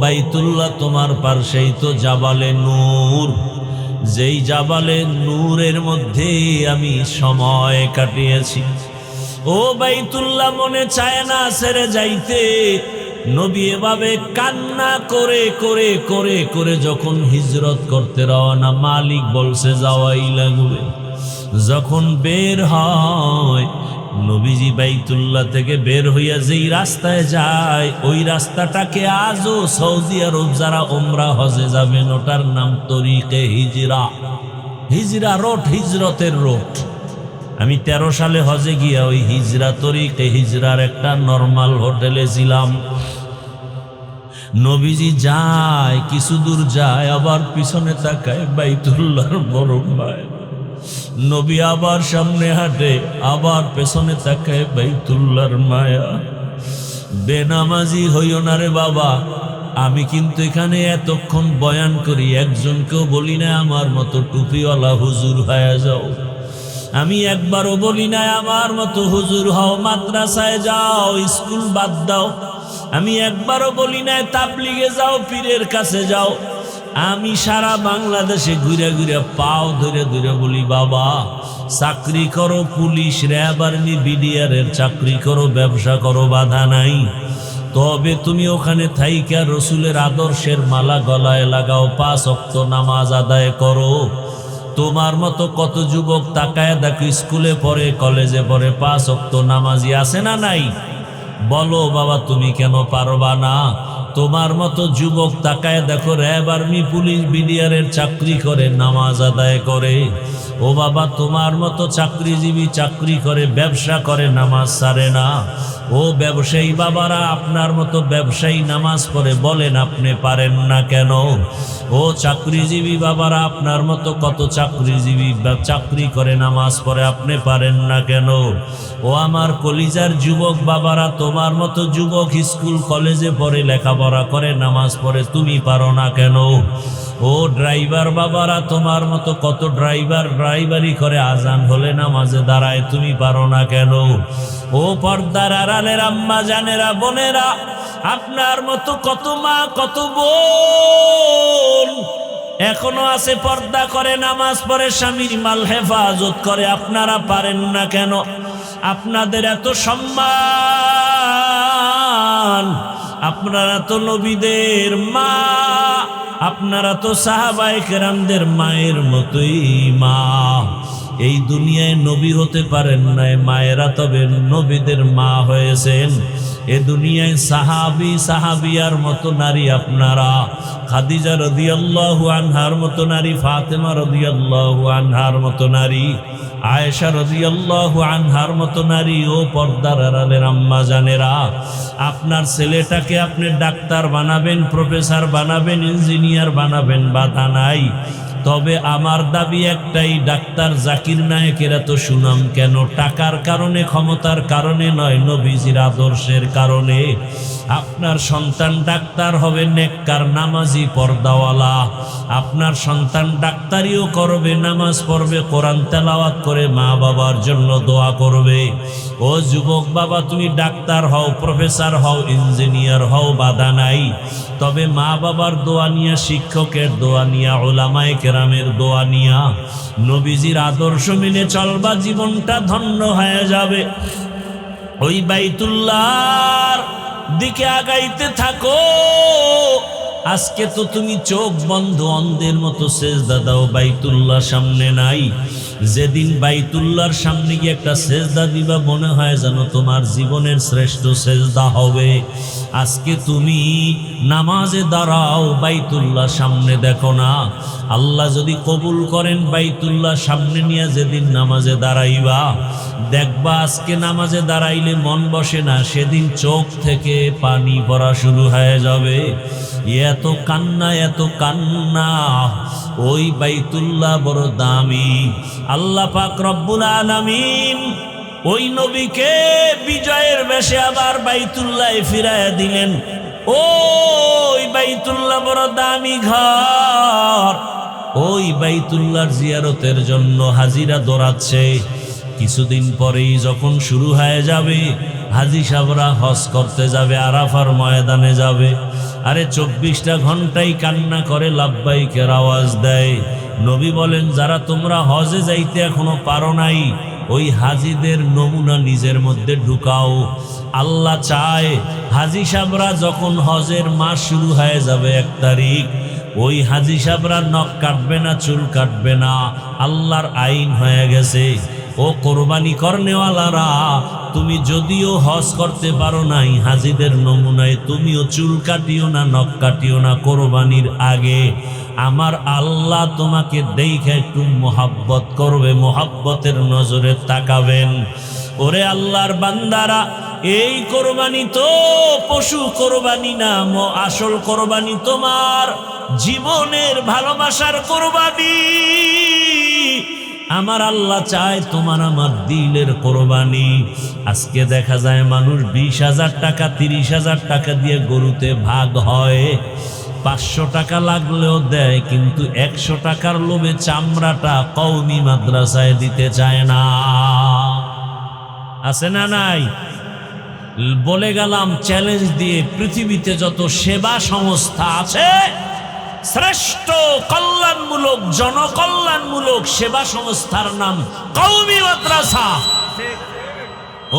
বাইতুল্লাহ, তোমার পাশেই তো জাবালে নূর, যেই জাবালে নূরের মধ্যে আমি সময় কাটিয়েছি। ও বাইতুল্লাহ, মনে চায় না ছেড়ে যাইতে। নবী এভাবে কান্না করে করে করে করে যখন হিজরত করতে রওনা, মালিক বলছে যাওয়াই লাগবে। যখন বের হয় নবীজি বাইতুল্লাহ থেকে বের হইয়া যেই রাস্তায় যায়, ওই রাস্তাটাকে আজও সৌদি আরব যারা উমরা হজে যাবেন, ওটার নাম তরিকে হিজরা। হিজরা রোড, হিজরতের রোড। আমি 13 সালে হজে গিয়া ওই হিজরা তরিকে হিজরার একটা নরমাল হোটেলে ছিলাম। নবীজি যায়, কিছু দূর যায়, আবার পিছনে তাকায়, বাইতুল্লাহর বড় ভাই। নবী আবার সামনে হাঁটে, আবার পেছনে তাকায়, বাইতুল্লাহর মায়া। বেনামাজি হইও না রে বাবা, আমি কিন্তু এখানে এতক্ষণ বয়ান করি, একজনকেও বলি না আমার মতো টুপিওয়ালা হুজুর হয়ে যাও। আমি একবারও বলি না আমার মতো হুজুর হও, মাদ্রাসায় যাও, স্কুল বাদ দাও। আমি একবারও বলি না তাবলিগে যাও, পীরের কাছে যাও। আমি সারা বাংলাদেশে ঘুরে ঘুরে পাও ধরে ধরে বলি, বাবা চাকরি করো, পুলিশ, র্যাব, আর্মি, বিডিআরের চাকরি করো, ব্যবসা করো, বাধা নাই। তবে তুমি ওখানে থাইকা রসুলের আদর্শের মালা গলায় লাগাও, 5 ওয়াক্ত নামাজ আদায় করো। তোমার মতো কত যুবক তাকায় দেখো, স্কুলে পড়ে, কলেজে পড়ে, 5 ওয়াক্ত নামাজি আছে না নাই? বলো বাবা তুমি কেন পারবা না? তোমার মতো যুবক তাকায় দেখো, র্যাব, আর্মি, পুলিশ, বিডিআরের চাকরি করে, নামাজ আদায় করে। ও বাবা তোমার মতো চাকরিজীবী চাকরি করে, ব্যবসা করে, নামাজ ছাড়ে না। ও ব্যবসায়ী বাবারা, আপনার মতো ব্যবসায়ী নামাজ পড়ে, বলেন আপনি পারেন না কেন? ও চাকরিজীবী বাবারা, আপনার মতো কত চাকরিজীবী চাকরি করে, নামাজ পড়ে, আপনি পারেন না কেন? ও আমার কলিজার যুবক বাবারা, তোমার মতো যুবক স্কুল কলেজে পড়ে, লেখাপড়া করে, নামাজ পড়ে, তুমি পারো না কেন? ও ড্রাইভার বাবারা, তোমার মতো কত ড্রাইভার ড্রাইভারি করে, আজান হলে নামাজে দাঁড়ায়, তুমি পারো না কেন? ও পর্দার আড়ালের আম্মা জানেরা, বোনেরা, আপনার মতো কত মা কত বোন এখনো আছে, পর্দা করে, নামাজ পড়ে, স্বামীর মাল হেফাজত করে, আপনারা পারেন না কেন? আপনাদের এত সম্মান, আপনারা তো নবীদের মা, আপনারা তো সাহাবায়ে কেরামদের মায়ের মতোই মা। এই দুনিয়ায় নবী হতে পারেন নাই, মায়েরা তবে নবীদের মা হয়েছেন। এ দুনিয়ায় সাহাবী সাহাবিয়ার মতো নারী আপনারা, খাদিজা রাদিয়াল্লাহু আনহার মতো নারী, ফাতেমা রাদিয়াল্লাহু আনহার মতো নারী, আয়েশা রাদিয়াল্লাহু আনহার মতো নারী। ও পর্দার আড়ালের আম্মা জানেরা, আপনার ছেলেটাকে আপনি ডাক্তার বানাবেন, প্রফেসর বানাবেন, ইঞ্জিনিয়ার বানাবেন, বাধা নাই। তবে আমার দাবি একটাই, ডাক্তার জাকির নায়েকের এত সুনাম কেন? টাকার কারণে, ক্ষমতার কারণে নয়, নবীজির আদর্শের কারণে। আপনার সন্তান ডাক্তার হবে, নেককার, নামাজি, পর্দাওয়ালা। আপনার সন্তান ডাক্তারিও করবে, নামাজ পড়বে, কোরআন তেলাওয়াত করে, মা বাবার জন্য দোয়া করবে। ও যুবক বাবা, তুমি ডাক্তার হও, প্রফেসর হও, ইঞ্জিনিয়ার হও, বাধা নাই। তবে মা বাবার দোয়া নিয়া, শিক্ষকের দোয়া নিয়া, উলামায়ে কেরামের দোয়া নিয়া, নবীজির আদর্শ মেনে চলবা, জীবনটা ধন্য হয়ে যাবে। ওই বাইতুল্লাহর দিকে আগাইতে থাকো। আজকে তো তুমি চোখ বন্ধ অন্ধের মতো সেজদা দাও, বাইতুল্লাহ সামনে নাই। যেদিন বাইতুল্লাহর সামনে গিয়ে একটা সেজদা দিবা, মনে হয় যেন তোমার জীবনের শ্রেষ্ঠ সেজদা হবে। আজকে তুমি নামাজে দাঁড়াও, বাইতুল্লাহ সামনে দেখো না। আল্লাহ যদি কবুল করেন, বাইতুল্লাহ সামনে নিয়ে যেদিন নামাজে দাঁড়াইবা, দেখবা আজকে নামাজে দাঁড়াইলে মন বসে না, সেদিন চোখ থেকে পানি পড়া শুরু হয়ে যাবে। এত কান্না, এত কান্না। ওই বাইতুল্লাহ বড় দামি। আল্লাহ পাক রব্বুল আলামিন ওই নবীকে বিজয়ের বেশে আবার বাইতুল্লাহ ফিরাইয়া দিলেন। ওই বাইতুল্লাহ বড় দামি ঘর। ওই বাইতুল্লাহর জিয়ারতের জন্য হাজিরা দৌড়াচ্ছে। কিছুদিন পরেই যখন শুরু হয়ে যাবে, হাজি সাহেবরা হজ করতে যাবে, আরাফার ময়দানে যাবে। আরে 24টা ঘন্টাই কান্না করে, লাব্বাইকের আওয়াজ দেয়। নবী বলেন, যারা তোমরা হজে যাইতে এখনো পারো নাই, ওই হাজিদের নমুনা নিজের মধ্যে ঢুকাও। আল্লাহ চায় হাজি সাহেবরা যখন হজের মাস শুরু হয়ে যাবে 1 তারিখ, ওই হাজি সাহেবরা নখ কাটবে না, চুল কাটবে না। আল্লাহর আইন হয়ে গেছে। ও কোরবানি করনেওয়ালারা, তুমি যদিও হজ করতে পারো নাই, হাজিদের নমুনায় তুমিও চুল কাটিও না, নখ কাটিও না কোরবানির আগে। আমার আল্লাহ তোমাকে দেখে একটু মোহাব্বত করবে, মোহাব্বতের নজরে তাকাবেন। ওরে আল্লাহর বান্দারা, এই কোরবানি তো পশু কোরবানি না, আসল কোরবানি তোমার জীবনের ভালোবাসার কোরবানি। আমার আল্লাহ চায় তোমার আমার দিলের কোরবানি। আজকে দেখা যায় মানুষ 20,000 টাকা 30,000 টাকা দিয়ে গরুতে ভাগ হয়, 500 টাকা লাগলেও দেয়, কিন্তু 100 টাকার লোভে চামড়াটা কওমি মাদ্রাসায় দিতে চায় না। আছে না নাই? বলে গেলাম চ্যালেঞ্জ দিয়ে, পৃথিবীতে যত সেবা সংস্থা আছে, শ্রেষ্ঠ কল্যাণমূলক জনকল্যাণমূলক সেবা সংস্থার নাম কওমি মাদ্রাসা।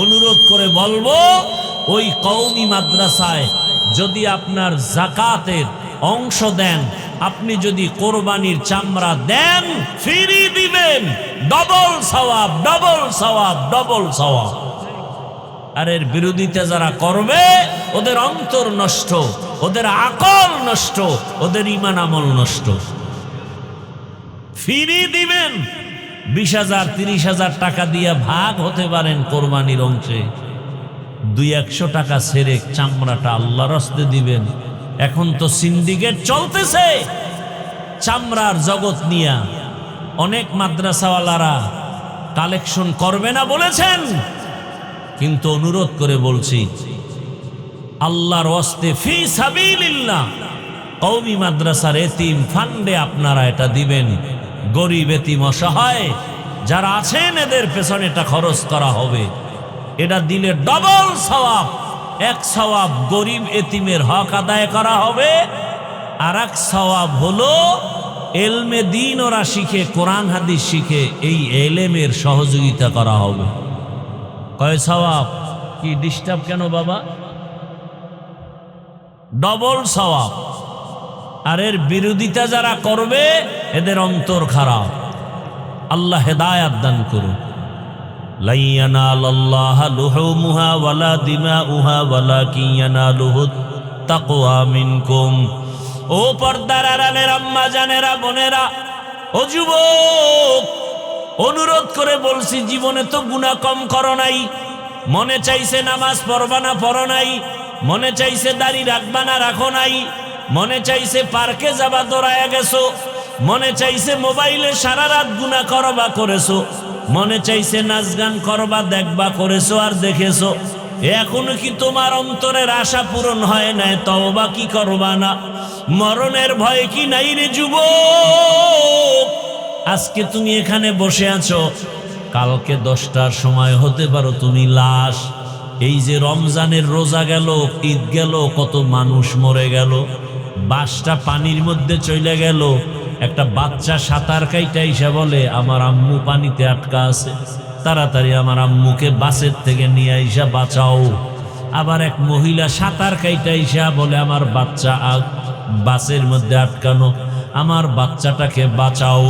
অনুরোধ করে বলবো, ওই কওমি মাদ্রাসায় যদি আপনার যাকাতের অংশ দেন, আপনি যদি কোরবানির চামড়া দেন, ফ্রি দিবেন, ডবল সওয়াব, ডবল সওয়াব, ডবল সওয়াব। আর এর বিরোধিতা যারা করবে, ওদের অন্তর নষ্ট, ওদের আকল নষ্ট, ওদের ঈমান আমল নষ্ট। ফ্রি দিবেন, 20,000 30,000 টাকা দিয়ে ভাগ হতে পারেন কোরবানির অংশে, 200-100 টাকা ছেড়ে চামড়াটা আল্লাহর রাস্তায় দিবেন। এখন তো সিন্ডিকেট চলতেছে চামড়ার জগৎ নিয়ে, অনেক মাদ্রাসাওয়ালারা কালেকশন করবে না বলেছেন, কিন্তু অনুরোধ করে বলছি, আল্লাহর ওয়াস্তে ফি সাবিলিল্লাহ কওমি মাদ্রাসার এতিম ফান্ডে আপনারা এটা দিবেন। গরিব এতিম অসহায় যারা আছেন, এদের পেছনে এটা খরচ করা হবে। এটা দিলে ডবল সওয়াব, এক সওয়াব গরিব এতিমের হক আদায় করা হবে, আর এক সওয়াব হলো এলমে দ্বীন ওরা শিখে, কোরআন হাদিস শিখে, এই এলেমের সহযোগিতা করা হবে। কয় সওয়াব? কি ডিস্টার্ব কেন বাবা? ডবল সওয়াব। আর এর বিরোধিতা যারা করবে, এদের অন্তর খারাপ। আল্লাহ হেদায়াত দান করুন। লা ইয়ানালাল্লাহা লুহুমুহা ওয়ালা দিমাউহা ওয়ালাকিন ইয়ানালুহুত তাকওয়া মিনকুম। ও পর্দার আড়ালের আম্মা জানেরা, বোনেরা, ও যুবক, অনুরোধ করে বলছি, জীবনে তো গুনাহ কম করো নাই, মনে চাইছে নামাজ পড়বা না পড়ো নাই, মনে চাইছে দাড়ি রাখবা না রাখো নাই, মনে চাইছে পার্কে যাবা দৌড়ায়া গেছো, মনে চাইছে মোবাইলে সারা রাত গুনাহ করবা করেছো, মনে চাইছে নাচ গান করবা দেখবা করেছো আর দেখেছো। এখনো কি তোমার অন্তরের আশা পূরণ হয় নাই? তওবা কি করবা না? মরণের ভয় কি নাই রে যুবক? আজকে তুমি এখানে বসে আছো, কালকে 10টার সময় হতে পারো তুমি লাশ। এই যে রমজানের রোজা গেল, ঈদ গেল, কত মানুষ মরে গেল, বাসটা পানির মধ্যে চলে গেল, একটা বাচ্চা সাঁতার কাইটা এসে বলে আমার আম্মু পানিতে আটকা আছে, তাড়াতাড়ি আমার আম্মুকে বাসের থেকে নিয়ে আইসা বাঁচাও। আবার এক মহিলা সাঁতার কাইটা এসে বলে আমার বাচ্চা বাসের মধ্যে আটকানো, আমার বাচ্চাটাকে বাঁচাও।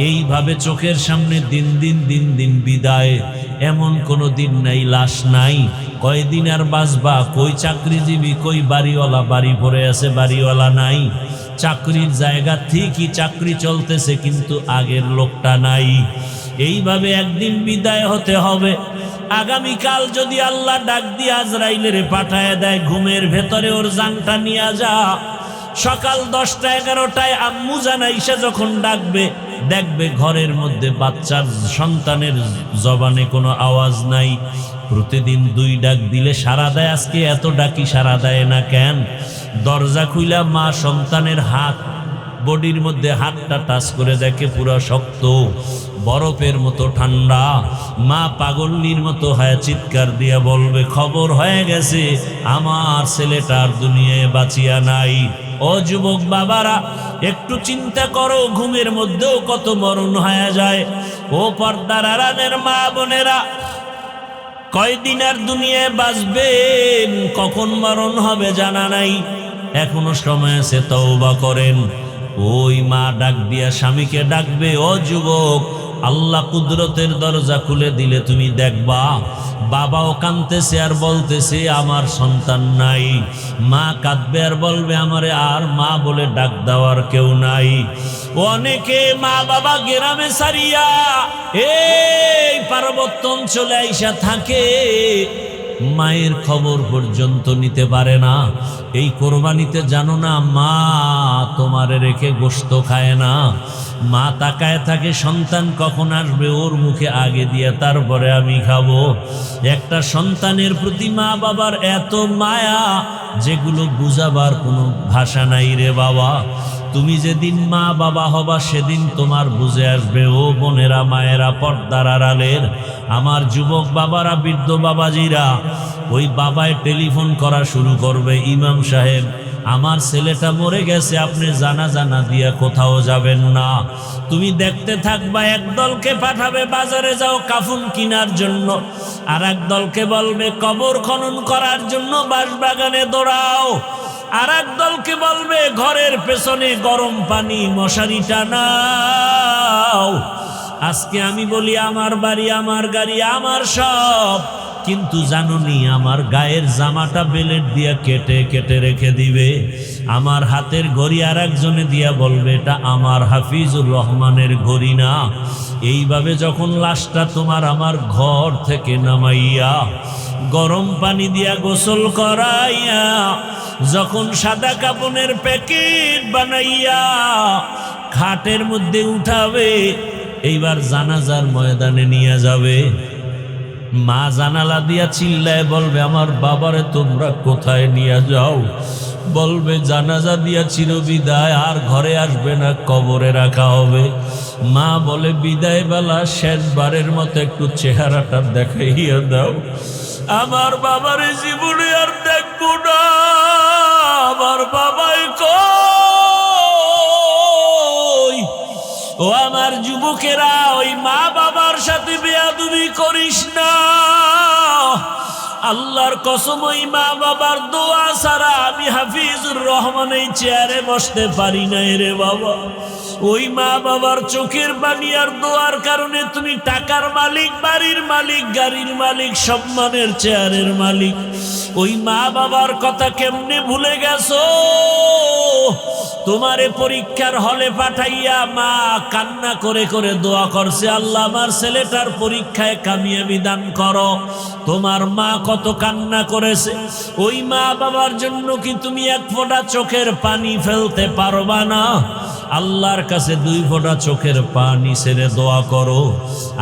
এইভাবে চোখের সামনে দিন দিন বিদায়। এমন কোনো দিন নাই লাশ নাই। কয়দিন আর বাঁচবা? কই চাকরিজীবী, কই বাড়িওয়ালা, বাড়ি পড়ে আছে, বাড়িওয়ালা নাই। চাকরির জায়গা ঠিকই চাকরি চলতেছে, কিন্তু আগের লোকটা নাই। এইভাবে একদিন বিদায় হতে হবে। আগামীকাল যদি আল্লাহ ডাক দিয়ে আজরাইলের পাঠায় দেয়, ঘুমের ভেতরে ওর জানটা নিয়ে যা। সকাল 10টা 11টায় আম্মু জানাইসা যখন ডাকবে, দেখবে ঘরের মধ্যে বাচ্চার সন্তানের জবানে কোনো আওয়াজ নাই। প্রতিদিন 2 ডাক দিলে সারা দেয়, আজকে এত ডাকি সারা দেয় না কেন? দরজা খুইলা মা সন্তানের হাত, বডির মধ্যে হাতটা টাচ করে দেখে পুরো শক্ত, বরফের মতো ঠান্ডা। মা পাগলনির মতো হয় চিৎকার দিয়ে বলবে, খবর হয়ে গেছে, আমার ছেলেটার দুনিয়ায় বাঁচিয়া নাই। ও যুবক বাবারা, একটু চিন্তা করো, ঘুমের মধ্যেও কত মরণ হয়ে যায়। ও পর্দার আড়ালের মা বোনেরা, কয়দিন আর দুনিয়ায় বাঁচবেন, কখন মরণ হবে জানা নাই। এখনো সময় আছে, তওবা করেন। ওই মা ডাক দিয়া স্বামীকে ডাকবে, ও যুবক, আল্লাহ কুদরতের দরজা খুলে দিলে তুমি দেখবা বাবাও কাঁদতেছে আর বলতেছে আমার সন্তান নাই। মা কাঁদবে আর বলবে আমারে আর মা বলে ডাক দেওয়ার কেউ নাই। অনেকে মা বাবা গ্রামে সারিয়া এই পার্বত্য অঞ্চলে আইসা থাকে। মায়ের খবর পর্যন্ত নিতে পারে না। এই কোরবানিতে জানো না, মা তোমারে রেখে গোশত খায় না। মা তাকায় থাকে সন্তান কখন আসবে, ওর মুখে আগে দিয়ে তারপরে আমি খাবো। একটা সন্তানের প্রতি মা বাবার এত মায়া, যেগুলো বুঝাবার কোনো ভাষা নাই রে বাবা। তুমি যেদিন মা বাবা হবা সেদিন তোমার বুঝে আসবে। ও বোনেরা, মায়েরা, পর্দার আড়ালের আমার যুবক বাবারা, বৃদ্ধ বাবাজিরা, ওই বাবায় টেলিফোন করা শুরু করবে, ইমাম সাহেব আমার ছেলেটা মরে গেছে, আপনি জানাজা না দিয়া কোথাও যাবেন না। তুমি দেখতে থাকবা, এক দলকে পাঠাবে বাজারে যাও কাফন কেনার জন্য, আর এক দলকে বলবে কবর খনন করার জন্য বাঁশবাগানে দৌড়াও, আর এক দলকে বলবে ঘরের পেছনে গরম পানি মশারি টানাও। আজকে আমি বলি আমার বাড়ি, আমার গাড়ি, আমার সব, কিন্তু জানুনি আমার গায়ের জামাটা বেলেট দিয়া কেটে কেটে রেখে দিবে। আমার হাতের ঘড়ি আর একজনে দিয়া বলবে এটা আমার হাফিজুর রহমানের ঘড়ি না। এইভাবে যখন লাশটা তোমার আমার ঘর থেকে নামাইয়া গরম পানি দিয়া গোসল করাইয়া, যখন সাদা কাপনের প্যাকেট বানাইয়া খাটের মধ্যে উঠাবে, এইবার জানাজার ময়দানে নিয়ে যাবে, মা জানালা দিয়া চিল্লায় বলবে আমার বাবারে তোমরা কোথায় নিয়ে যাও? বলবে জানাজা দিয়া চিরবিদায়, আর ঘরে আসবে না, কবরে রাখা হবে। মা বলে বিদায় বেলা শেষবারের মতো একটু চেহারাটা দেখাইয়া দাও, আমার বাবারে জীবনে আর দেখবো না, আমার বাবাই কই? ও আমার যুবকেরা, ওই মা বাবার সাথে বেয়াদবি করিস না। আল্লাহর কসম, ওই মা বাবার দোয়া ছাড়া আমি হাফিজুর রহমান এই চেয়ারে বসতে পারি নাই রে বাবা। ওই মা বাবার চোখের পানি আর দোয়ার কারণে তুমি টাকার মালিক, বাড়ির মালিক, গাড়ির মালিক, সম্মানের চেয়ারের মালিক। ওই মা বাবার কথা কেমনে ভুলে গেছো? তোমারে পরীক্ষার হলে পাঠাইয়া মা কান্না করে করে দোয়া করছে, আল্লাহ আমার ছেলেটার পরীক্ষায় কামিয়াবি দান করো। তোমার মা কত কান্না করেছে। ওই মা বাবার জন্য কি তুমি এক ফোঁটা চোখের পানি ফেলতে পারবা না? আল্লাহর কাছে 2 ফোঁটা চোখের পানি ছেড়ে দোয়া করো।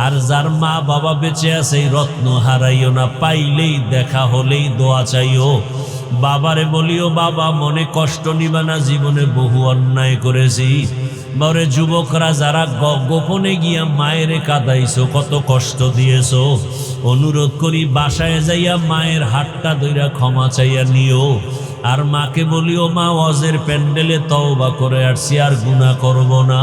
আর যার মা বাবা বেঁচে আছে, এই রত্ন হারাইও না, পাইলেই দেখা হলেই দোয়া চাইও। বাবারে বলিও বাবা মনে কষ্ট নিবা না, জীবনে বহু অন্যায় করেছি। বরে যুবকরা যারা গোপনে গিয়া মায়েরে কাঁদাইছো, কত কষ্ট দিয়েছো, অনুরোধ করি বাসায় যাইয়া মায়ের হাতটা ধইরা ক্ষমা চাইয়া নিও। আর মাকে বলিও মা ওয়াজের প্যান্ডেলে তওবা করে আসছি, আর গুনাহ করব না।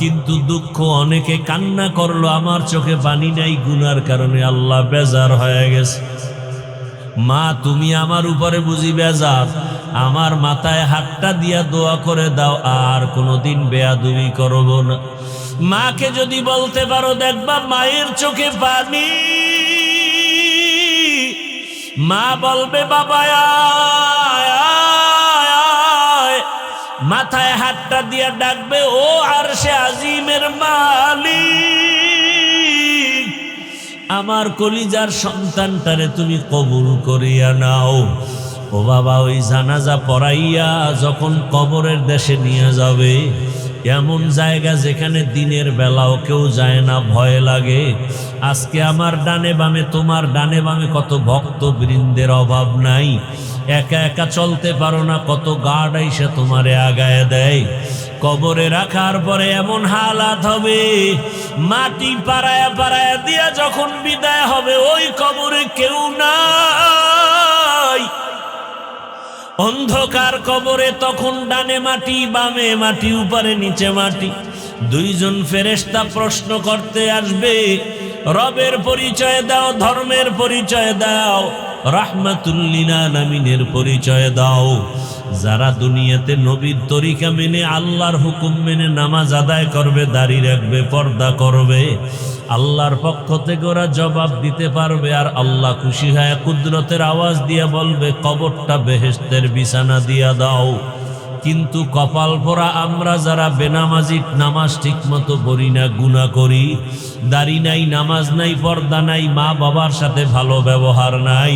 কিন্তু দুঃখ, অনেকে কান্না করলো, আমার চোখে পানি নাই, গুনার কারণে আল্লাহ বেজার হয়ে গেছে। মা তুমি আমার উপরে বুঝি বেজার? আমার মাথায় হাতটা দিয়া দোয়া করে দাও, আর কোনোদিন বেয়াদবি করব না। মাকে যদি বলতে পারো, দেখবা মায়ের চোখে পানি। মা বলবে বাবা আয় আয় আয়, মাথায় হাতটা দিয়া ডাকবে, ও আরশে আজিমের মালিক, আমার কলিজার সন্তানটারে তুমি কবুল করিয়া নাও। ও বাবা, ওই জানাজা পড়াইয়া যখন কবরের দেশে নিয়ে যাবে, এমন জায়গা যেখানে দিনের বেলাও কেউ যায় না, ভয় লাগে। আজকে আমার ডানে বামে, তোমার ডানে বামে কত ভক্ত বৃন্দের অভাব নাই। একা একা চলতে পারো না, কত গার্ড আইসা তোমারে আগায় দেয়। কবরে রাখার পরে এমন হালাত হবে, মাটি পাড়ায়া পাড়ায়া দিয়া যখন বিদায় হবে, ওই কবরে কেউ নাই। অন্ধকার কবরে তখন ডানে মাটি, বামে মাটি, উপরে নিচে মাটি। 2 জন ফেরেশতা প্রশ্ন করতে আসবে, রবের পরিচয় দাও, ধর্মের পরিচয় দাও, রাহমাতুল লিল আলামিনের পরিচয় দাও। যারা দুনিয়াতে নবীর তরিকা মেনে, আল্লাহর হুকুম মেনে নামাজ আদায় করবে, দাড়ি রাখবে, পর্দা করবে, আল্লাহর পক্ষ থেকে ওরা জবাব দিতে পারবে। আর আল্লাহ খুশি হয় কুদরতের আওয়াজ দিয়ে বলবে, কবরটা বেহেশতের বিছানা দিয়া দাও। কিন্তু কপাল পোড়া আমরা যারা বেনামাজি, নামাজ ঠিক মতো পড়ি না, গুনাহ করি, দাড়ি নাই, নামাজ নাই, পর্দা নাই, মা বাবার সাথে ভালো ব্যবহার নাই,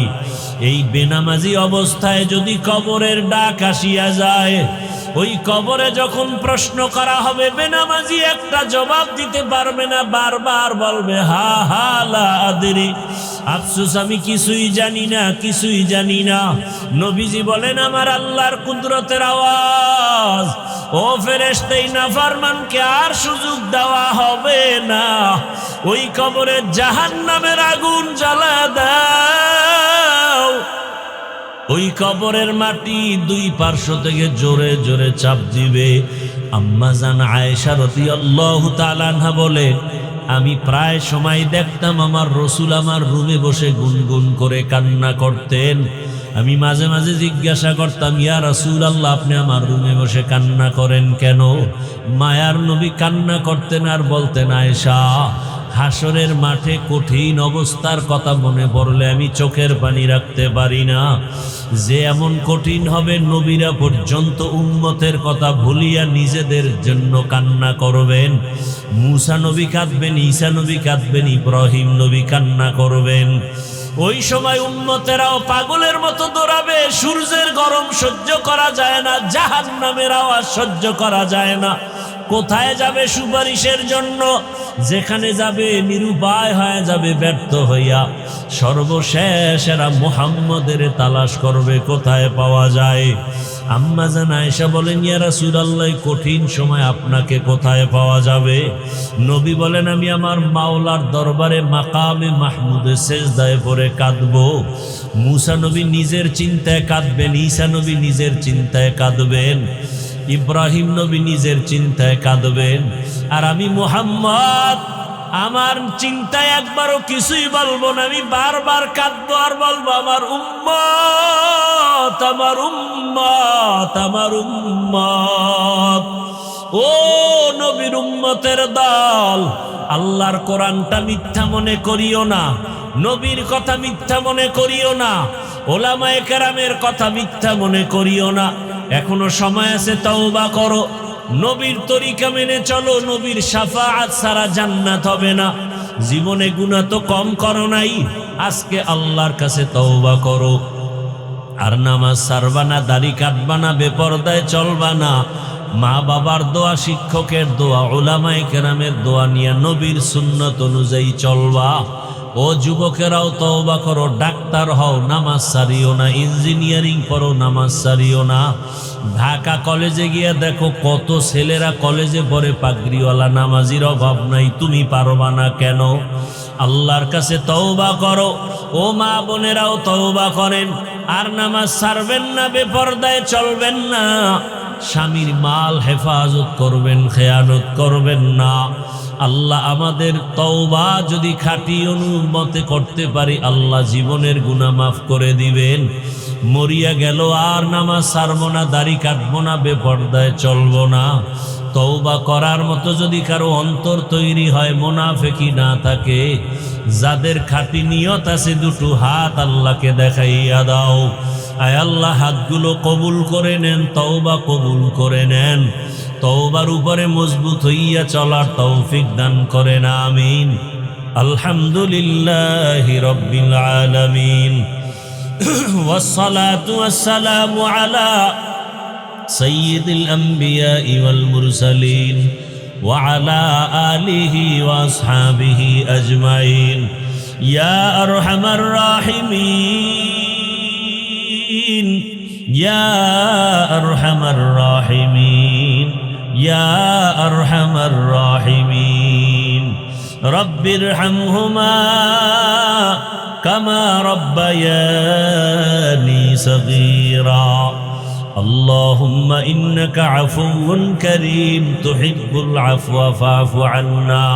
এই বেনামাজি অবস্থায় যদি কবরের ডাক আসিয়া যায়, ওই কবরে যখন প্রশ্ন করা হবে, বেনামাজি একটা জবাব দিতে পারবে না, বারবার বলবে হা হা লা আদরি, আফসোস আমি কিছুই জানি না, কিছুই জানি না। নবীজি বলেন আমার আল্লাহর কুদরতের আওয়াজ, ও ফেরেশতা নাফরমানকে আর সুযোগ দেওয়া হবে না, ওই কবরে জাহান্নামের আগুন জ্বালা দাও। ওই কবরের মাটি দুই পার্শ্ব থেকে জোরে জোরে চাপ দিবে। আম্মা জান আয়েশা রাদিয়াল্লাহু তাআলা আনহা বলে, আমি প্রায় সময় দেখতাম আমার রসুল আমার রুমে বসে গুনগুন করে কান্না করতেন। আমি মাঝে মাঝে জিজ্ঞাসা করতাম, ইয়া রাসূলুল্লাহ, আপনি আমার রুমে বসে কান্না করেন কেন? মায়ার নবী কান্না করতেন আর বলতেন, আয়েশা, হাসরের মাঠে কঠিন অবস্থার কথা মনে পড়লে আমি চোখের পানি রাখতে পারি না। যে এমন কঠিন হবে, নবীরা পর্যন্ত উম্মতের কথা ভুলিয়া নিজেদের জন্য কান্না করবেন। মুসা নবী কাঁদবেন, ঈসা নবী কাঁদবেন, ইব্রাহিম নবী কান্না করবেন। ওই সময় উম্মতেরাও পাগলের মতো দৌড়াবে। সূর্যের গরম সহ্য করা যায় না, জাহান্নামের আওয়াজ সহ্য করা যায় না। কোথায় যাবে সুপারিশের জন্য? যেখানে যাবে নিরুপায় হয়ে যাবে, ব্যর্থ হইয়া। সর্বশেষ এরা মুহাম্মদের তালাশ করবে, কোথায় পাওয়া যায়। আম্মা জান আয়েশা বলেন, ইয়া রাসূলুল্লাহ, কঠিন সময় আপনাকে কোথায় পাওয়া যাবে? নবী বলেন, আমি আমার মাওলার দরবারে মাকামে মাহমুদে সেজদায় পড়ে কাঁদবো। মুসা নবী নিজের চিন্তায় কাঁদবেন, ঈসা নবী নিজের চিন্তায় কাঁদবেন, ইব্রাহিম নবী নিজের চিন্তায় কাঁদবেন। আর আমি মুহাম্মদ আমার চিন্তায় একবারও কিছুই বলবো না, আমি বারবার কাঁদবো আর বলবো, আমার উম্মত, আমার উম্মত, আমার উম্মত। ও নবীর উম্মতের দল, আল্লাহর কোরআনটা মিথ্যা মনে করিও না, নবীর কথা মিথ্যা মনে করিও না, ওলামায়ে কেরামের কথা মিথ্যা মনে করিও না। এখনো সময় আছে, তওবা করো, নবীর তরিকা মেনে চলো। নবীর শাফাআত ছাড়া জান্নাত হবে না। জীবনে গুনাহ তো কম করো নাই, আজকে আল্লাহর কাছে তওবা করো। আর নামাজ ছাড়বা না, দাড়ি কাটবা না, বেপরদায় চলবা না। মা বাবার দোয়া, শিক্ষকের দোয়া, উলামায়ে কেরামের দোয়া নিয়ে নবীর সুন্নত অনুযায়ী চলবা। ও যুবকেরাও তওবা করো, ডাক্তার হও, নামাজ ছাড়িও না, ইঞ্জিনিয়ারিং পড়ো, নামাজ ছাড়িও না। ঢাকা কলেজে গিয়ে দেখো কত ছেলেরা কলেজে পড়ে, পাগড়িওয়ালা, নামাজির অভাব নাই, তুমি পারবা না কেন? আল্লাহর কাছে তওবা করো। ও মা বোনেরাও তওবা করেন, আর নামাজ ছাড়বেন না, বেপরদায় চলবেন না, স্বামীর মাল হেফাজত করবেন, খেয়ানত করবেন না। আল্লাহ আমাদের তওবা যদি খাঁটি অনুমতে করতে পারি, আল্লাহ জীবনের গুনাহ মাফ করে দিবেন। মরিয়া গেল আর নামাজ ছাড়বো না, দাড়ি কাটবো না, বেপরদায় চলবো না। তওবা করার মতো যদি কারো অন্তর তৈরি হয়, মুনাফিকি না থাকে, যাদের খাঁটি নিয়ত আছে, দুটো হাত আল্লাহকে দেখাইয়া দাও। আয় আল্লাহ, হাতগুলো কবুল করে নেন, তওবা কবুল করে নেন। তওবার উপরে মজবুত হইয়া চলার তৌফিক দান করেন, আমিন। আলহামদুলিল্লাহি রাব্বিল আলামিন, ওয়াসসালাতু ওয়াসসালামু আলা সাইয়্যিদিল আমবিয়াই ওয়াল মুরসালিন ওয়া আলা আলিহি ওয়া আসহাবিহি আজমাইন। ইয়া আরহামার রাহিমিন, ইয়া আরহামার রাহিমিন, ইয়া আরহামার রাহিমিন। রব্বিরহামহুমা কামা রব্বায়ানি সগীরা। আল্লাহুম্মা ইন্নাকা আফুউন কারীম তুহিব্বুল আফওয়া ফা'ফু আন্না।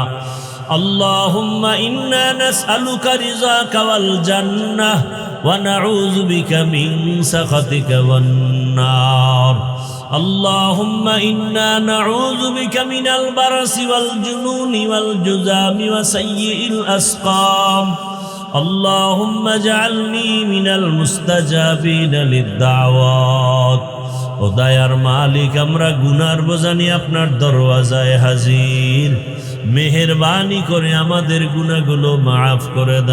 আল্লাহুম্মা ইন্না নাসআলুকা রিযাকা ওয়াল জান্নাহ ওয়া নাউযু বিকা মিন সাখাতিকা ওয়ান নার। আল্লাহুম্মা ইন্না নাউযু বিকা মিনাল বারসি ওয়াল জুনুনি ওয়াল জুযামি ওয়া সাইয়্যিল আসকাম। আল্লাহুম্মা জাআলনি মিনাল মুস্তাজাবিনা লিদ-দাওয়াত। ও দয়ার মালিক, আমরা গুনার বোঝা নিয়ে আপনার দরওয়াজায় হাজির। মেহেরবানি করে আমাদের গুনাহগুলো মাফ করে দেন।